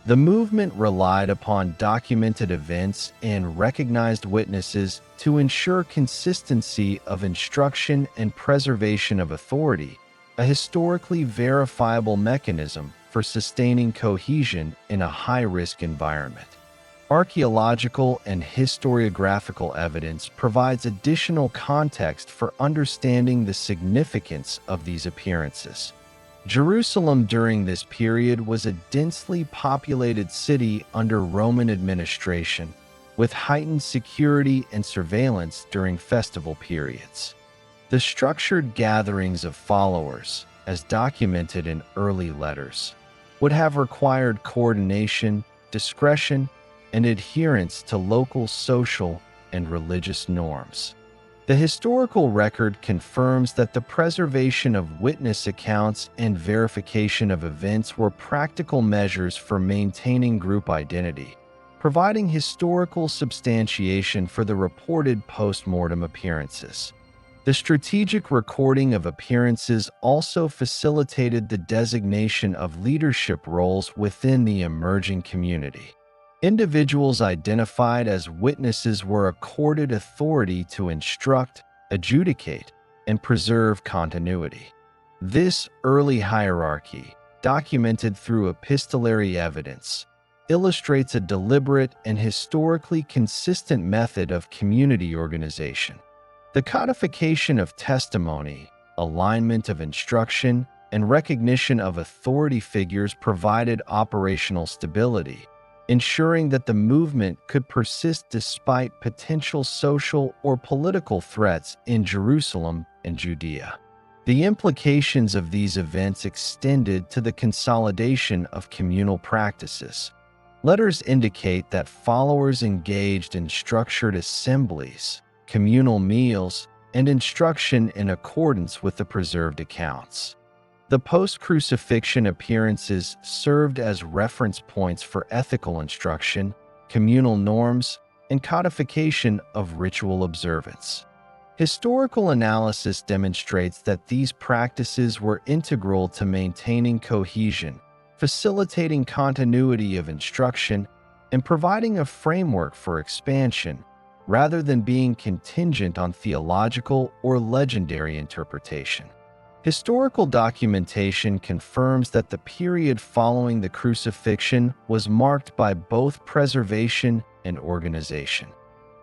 The movement relied upon documented events and recognized witnesses to ensure consistency of instruction and preservation of authority, a historically verifiable mechanism for sustaining cohesion in a high-risk environment. Archaeological and historiographical evidence provides additional context for understanding the significance of these appearances. Jerusalem during this period was a densely populated city under Roman administration, with heightened security and surveillance during festival periods. The structured gatherings of followers, as documented in early letters, would have required coordination, discretion, and adherence to local social and religious norms. The historical record confirms that the preservation of witness accounts and verification of events were practical measures for maintaining group identity, providing historical substantiation for the reported post-mortem appearances. The strategic recording of appearances also facilitated the designation of leadership roles within the emerging community. Individuals identified as witnesses were accorded authority to instruct, adjudicate, and preserve continuity. This early hierarchy, documented through epistolary evidence, illustrates a deliberate and historically consistent method of community organization. The codification of testimony, alignment of instruction, and recognition of authority figures provided operational stability, ensuring that the movement could persist despite potential social or political threats in Jerusalem and Judea. The implications of these events extended to the consolidation of communal practices. Letters indicate that followers engaged in structured assemblies, communal meals, and instruction in accordance with the preserved accounts. The post-crucifixion appearances served as reference points for ethical instruction, communal norms, and codification of ritual observance. Historical analysis demonstrates that these practices were integral to maintaining cohesion, facilitating continuity of instruction, and providing a framework for expansion, rather than being contingent on theological or legendary interpretation. Historical documentation confirms that the period following the crucifixion was marked by both preservation and organization.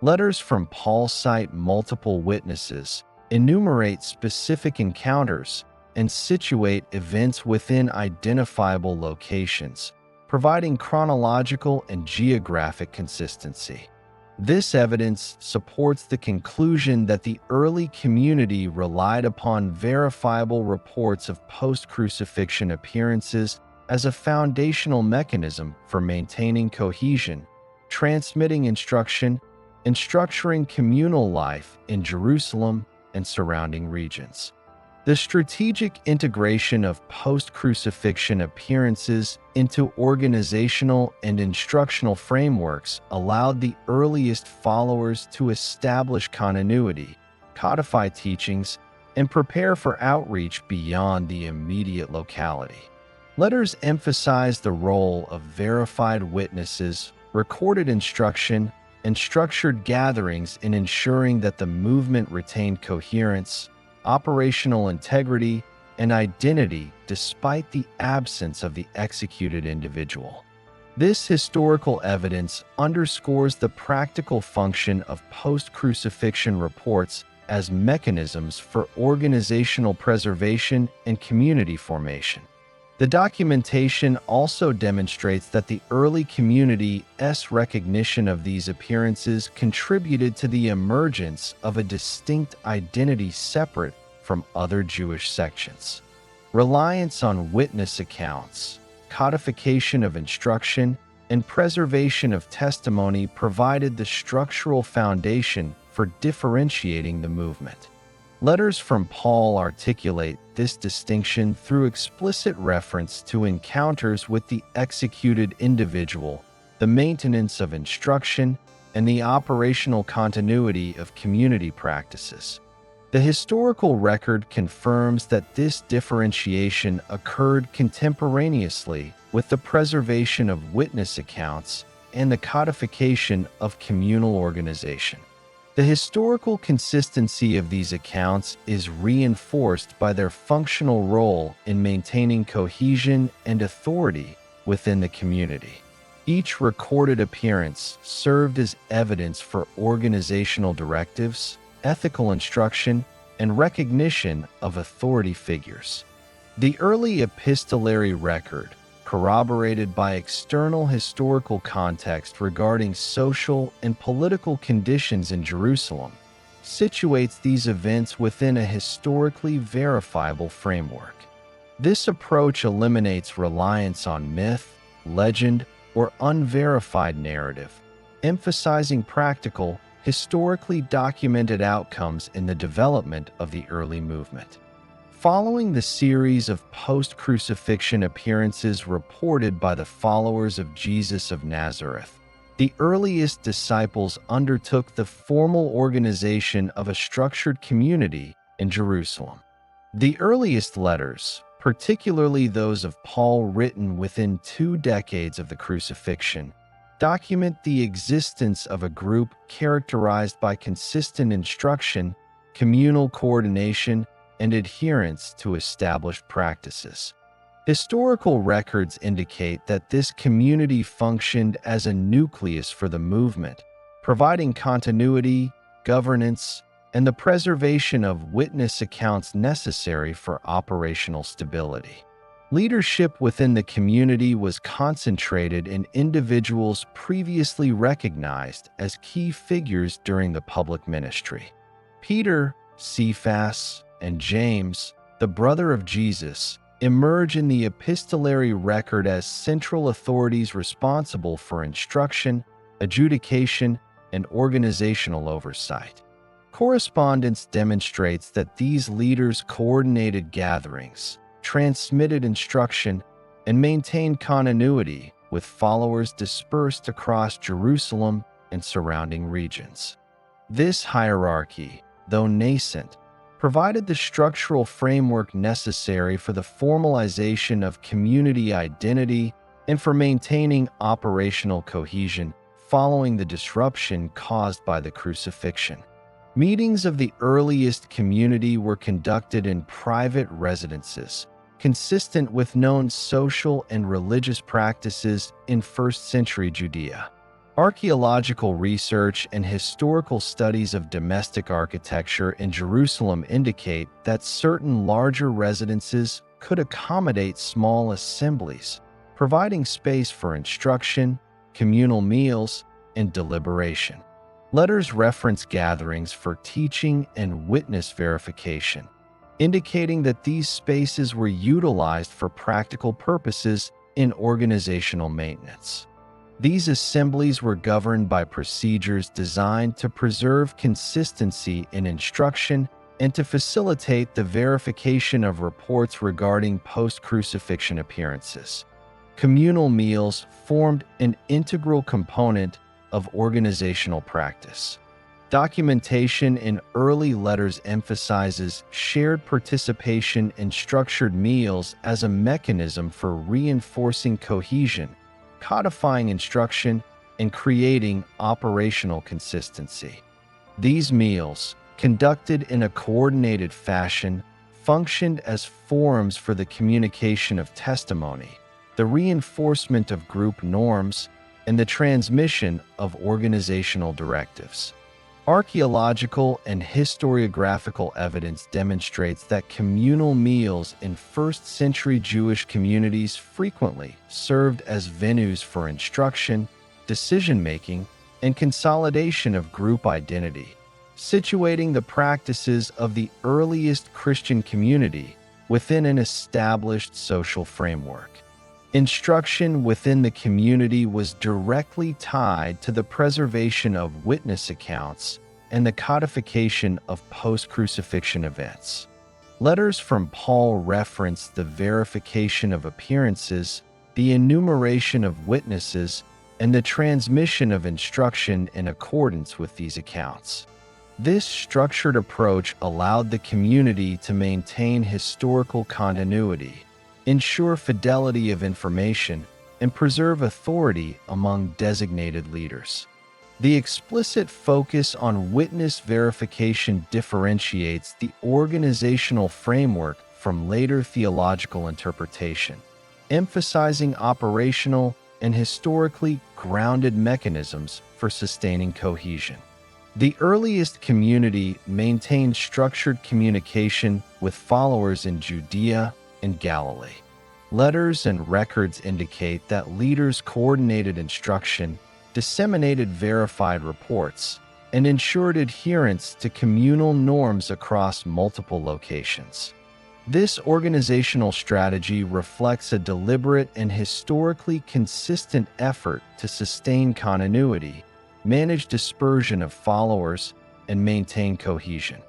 Letters from Paul cite multiple witnesses, enumerate specific encounters, and situate events within identifiable locations, providing chronological and geographic consistency. This evidence supports the conclusion that the early community relied upon verifiable reports of post-crucifixion appearances as a foundational mechanism for maintaining cohesion, transmitting instruction, and structuring communal life in Jerusalem and surrounding regions. The strategic integration of post-crucifixion appearances into organizational and instructional frameworks allowed the earliest followers to establish continuity, codify teachings, and prepare for outreach beyond the immediate locality. Letters emphasize the role of verified witnesses, recorded instruction, and structured gatherings in ensuring that the movement retained coherence, operational integrity, and identity despite the absence of the executed individual. This historical evidence underscores the practical function of post-crucifixion reports as mechanisms for organizational preservation and community formation. The documentation also demonstrates that the early community's recognition of these appearances contributed to the emergence of a distinct identity separate from other Jewish sections. Reliance on witness accounts, codification of instruction, and preservation of testimony provided the structural foundation for differentiating the movement. Letters from Paul articulate this distinction through explicit reference to encounters with the executed individual, the maintenance of instruction, and the operational continuity of community practices. The historical record confirms that this differentiation occurred contemporaneously with the preservation of witness accounts and the codification of communal organization. The historical consistency of these accounts is reinforced by their functional role in maintaining cohesion and authority within the community. Each recorded appearance served as evidence for organizational directives, ethical instruction, and recognition of authority figures. The early epistolary record, corroborated by external historical context regarding social and political conditions in Jerusalem, situates these events within a historically verifiable framework. This approach eliminates reliance on myth, legend, or unverified narrative, emphasizing practical, historically documented outcomes in the development of the early movement. Following the series of post-crucifixion appearances reported by the followers of Jesus of Nazareth, The earliest disciples undertook the formal organization of a structured community in Jerusalem. The earliest letters, particularly those of Paul written within 2 decades of the crucifixion, document the existence of a group characterized by consistent instruction, communal coordination, and adherence to established practices. Historical records indicate that this community functioned as a nucleus for the movement, providing continuity, governance, and the preservation of witness accounts necessary for operational stability. Leadership within the community was concentrated in individuals previously recognized as key figures during the public ministry. Peter, Cephas, and James, the brother of Jesus, emerge in the epistolary record as central authorities responsible for instruction, adjudication, and organizational oversight. Correspondence demonstrates that these leaders coordinated gatherings, transmitted instruction, and maintained continuity with followers dispersed across Jerusalem and surrounding regions. This hierarchy, though nascent, provided the structural framework necessary for the formalization of community identity and for maintaining operational cohesion following the disruption caused by the crucifixion. Meetings of the earliest community were conducted in private residences, consistent with known social and religious practices in first-century Judea. Archaeological research and historical studies of domestic architecture in Jerusalem indicate that certain larger residences could accommodate small assemblies, providing space for instruction, communal meals, and deliberation. Letters reference gatherings for teaching and witness verification, indicating that these spaces were utilized for practical purposes in organizational maintenance. These assemblies were governed by procedures designed to preserve consistency in instruction and to facilitate the verification of reports regarding post-crucifixion appearances. Communal meals formed an integral component of organizational practice. Documentation in early letters emphasizes shared participation in structured meals as a mechanism for reinforcing cohesion, codifying instruction, and creating operational consistency. These meals, conducted in a coordinated fashion, functioned as forums for the communication of testimony, the reinforcement of group norms, and the transmission of organizational directives. Archaeological and historiographical evidence demonstrates that communal meals in first-century Jewish communities frequently served as venues for instruction, decision-making, and consolidation of group identity, situating the practices of the earliest Christian community within an established social framework. Instruction within the community was directly tied to the preservation of witness accounts and the codification of post-crucifixion events. Letters from Paul reference the verification of appearances, the enumeration of witnesses, and the transmission of instruction in accordance with these accounts. This structured approach allowed the community to maintain historical continuity, ensure fidelity of information, and preserve authority among designated leaders. The explicit focus on witness verification differentiates the organizational framework from later theological interpretation, emphasizing operational and historically grounded mechanisms for sustaining cohesion. The earliest community maintained structured communication with followers in Judea and Galilee. Letters and records indicate that leaders coordinated instruction, disseminated verified reports, and ensured adherence to communal norms across multiple locations. This organizational strategy reflects a deliberate and historically consistent effort to sustain continuity, manage dispersion of followers, and maintain cohesion.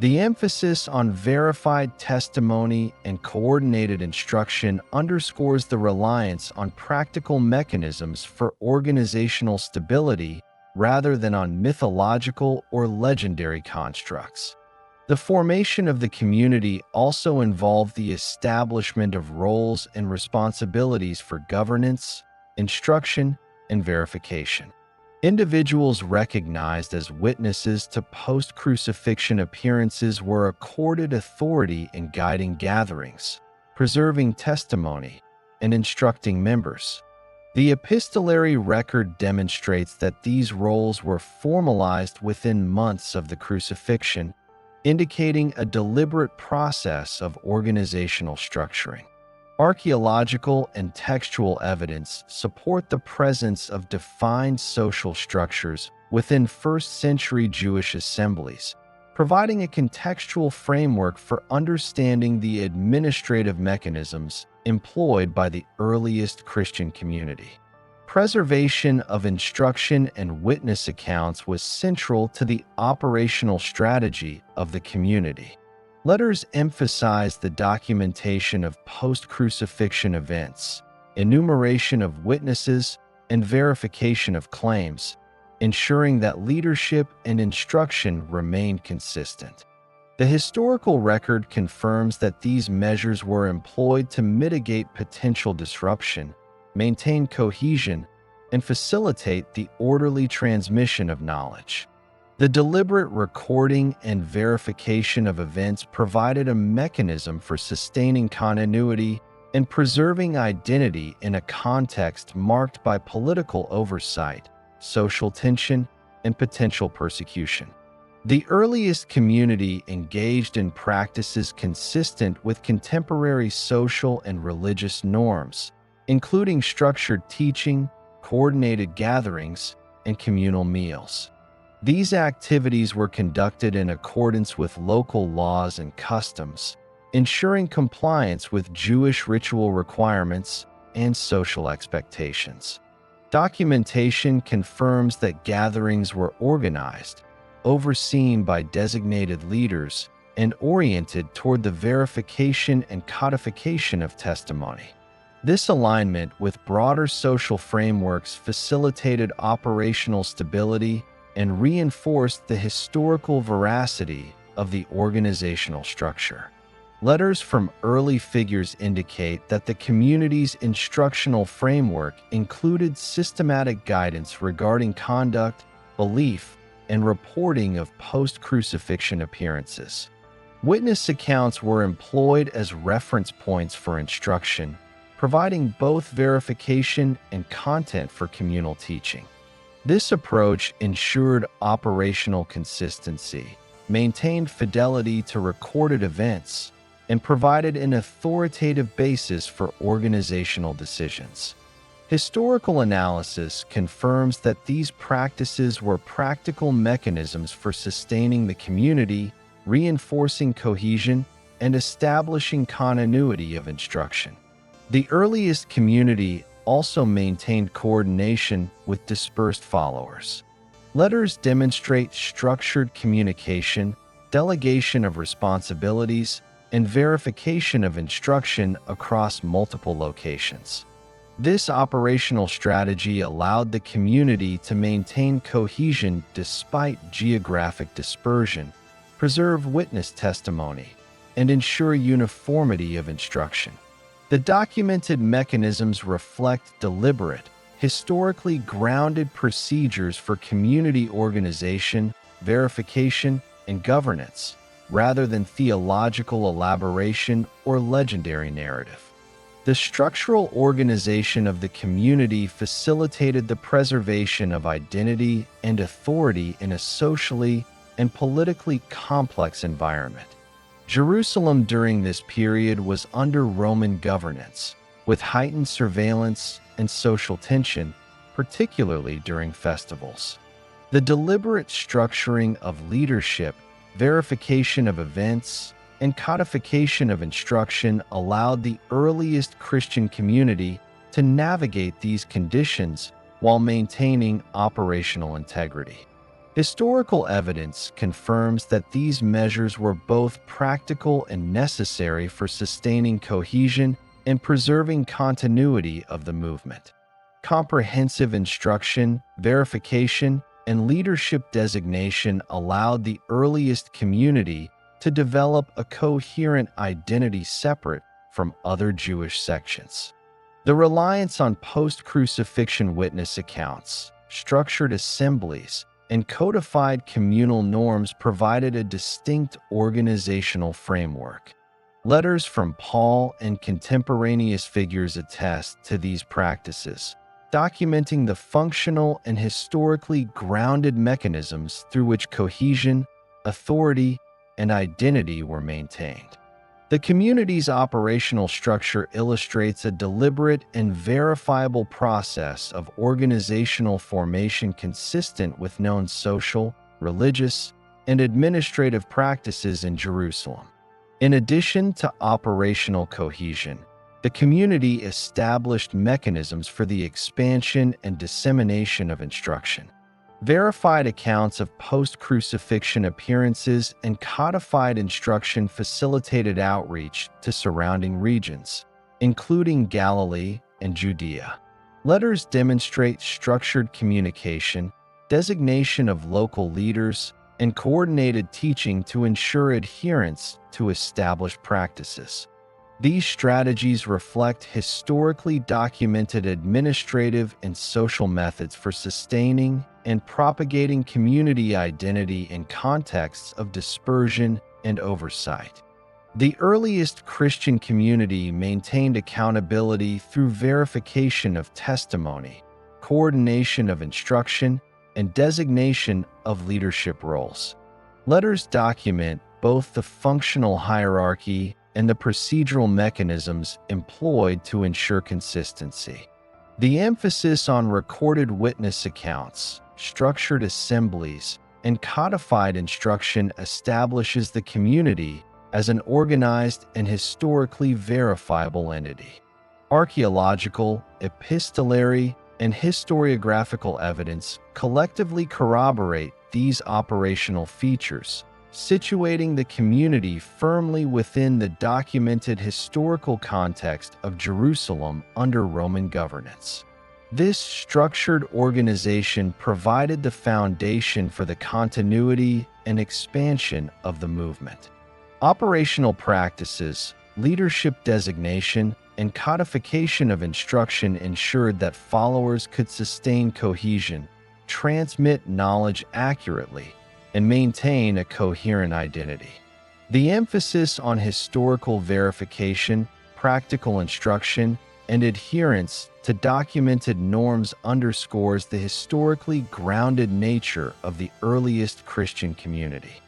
The emphasis on verified testimony and coordinated instruction underscores the reliance on practical mechanisms for organizational stability rather than on mythological or legendary constructs. The formation of the community also involved the establishment of roles and responsibilities for governance, instruction, and verification. Individuals recognized as witnesses to post-crucifixion appearances were accorded authority in guiding gatherings, preserving testimony, and instructing members. The epistolary record demonstrates that these roles were formalized within months of the crucifixion, indicating a deliberate process of organizational structuring. Archaeological and textual evidence support the presence of defined social structures within first-century Jewish assemblies, providing a contextual framework for understanding the administrative mechanisms employed by the earliest Christian community. Preservation of instruction and witness accounts was central to the operational strategy of the community. Letters emphasize the documentation of post-crucifixion events, enumeration of witnesses, and verification of claims, ensuring that leadership and instruction remain consistent. The historical record confirms that these measures were employed to mitigate potential disruption, maintain cohesion, and facilitate the orderly transmission of knowledge. The deliberate recording and verification of events provided a mechanism for sustaining continuity and preserving identity in a context marked by political oversight, social tension, and potential persecution. The earliest community engaged in practices consistent with contemporary social and religious norms, including structured teaching, coordinated gatherings, and communal meals. These activities were conducted in accordance with local laws and customs, ensuring compliance with Jewish ritual requirements and social expectations. Documentation confirms that gatherings were organized, overseen by designated leaders, and oriented toward the verification and codification of testimony. This alignment with broader social frameworks facilitated operational stability and reinforced the historical veracity of the organizational structure. Letters from early figures indicate that the community's instructional framework included systematic guidance regarding conduct, belief, and reporting of post-crucifixion appearances. Witness accounts were employed as reference points for instruction, providing both verification and content for communal teaching. This approach ensured operational consistency, maintained fidelity to recorded events, and provided an authoritative basis for organizational decisions. Historical analysis confirms that these practices were practical mechanisms for sustaining the community, reinforcing cohesion, and establishing continuity of instruction. The earliest community also maintained coordination with dispersed followers. Letters demonstrate structured communication, delegation of responsibilities, and verification of instruction across multiple locations. This operational strategy allowed the community to maintain cohesion despite geographic dispersion, preserve witness testimony, and ensure uniformity of instruction. The documented mechanisms reflect deliberate, historically grounded procedures for community organization, verification, and governance, rather than theological elaboration or legendary narrative. The structural organization of the community facilitated the preservation of identity and authority in a socially and politically complex environment. Jerusalem during this period was under Roman governance, with heightened surveillance and social tension, particularly during festivals. The deliberate structuring of leadership, verification of events, and codification of instruction allowed the earliest Christian community to navigate these conditions while maintaining operational integrity. Historical evidence confirms that these measures were both practical and necessary for sustaining cohesion and preserving continuity of the movement. Comprehensive instruction, verification, and leadership designation allowed the earliest community to develop a coherent identity separate from other Jewish sections. The reliance on post-crucifixion witness accounts, structured assemblies, and codified communal norms provided a distinct organizational framework. Letters from Paul and contemporaneous figures attest to these practices, documenting the functional and historically grounded mechanisms through which cohesion, authority, and identity were maintained. The community's operational structure illustrates a deliberate and verifiable process of organizational formation consistent with known social, religious, and administrative practices in Jerusalem. In addition to operational cohesion, the community established mechanisms for the expansion and dissemination of instruction. Verified accounts of post-crucifixion appearances and codified instruction facilitated outreach to surrounding regions, including Galilee and Judea. Letters demonstrate structured communication, designation of local leaders, and coordinated teaching to ensure adherence to established practices. These strategies reflect historically documented administrative and social methods for sustaining and propagating community identity in contexts of dispersion and oversight. The earliest Christian community maintained accountability through verification of testimony, coordination of instruction, and designation of leadership roles. Letters document both the functional hierarchy and the procedural mechanisms employed to ensure consistency. The emphasis on recorded witness accounts, structured assemblies, and codified instruction establishes the community as an organized and historically verifiable entity. Archaeological, epistolary, and historiographical evidence collectively corroborate these operational features, situating the community firmly within the documented historical context of Jerusalem under Roman governance. This structured organization provided the foundation for the continuity and expansion of the movement. Operational practices, leadership designation, and codification of instruction ensured that followers could sustain cohesion, transmit knowledge accurately, and maintain a coherent identity. The emphasis on historical verification, practical instruction, and adherence to documented norms underscores the historically grounded nature of the earliest Christian community.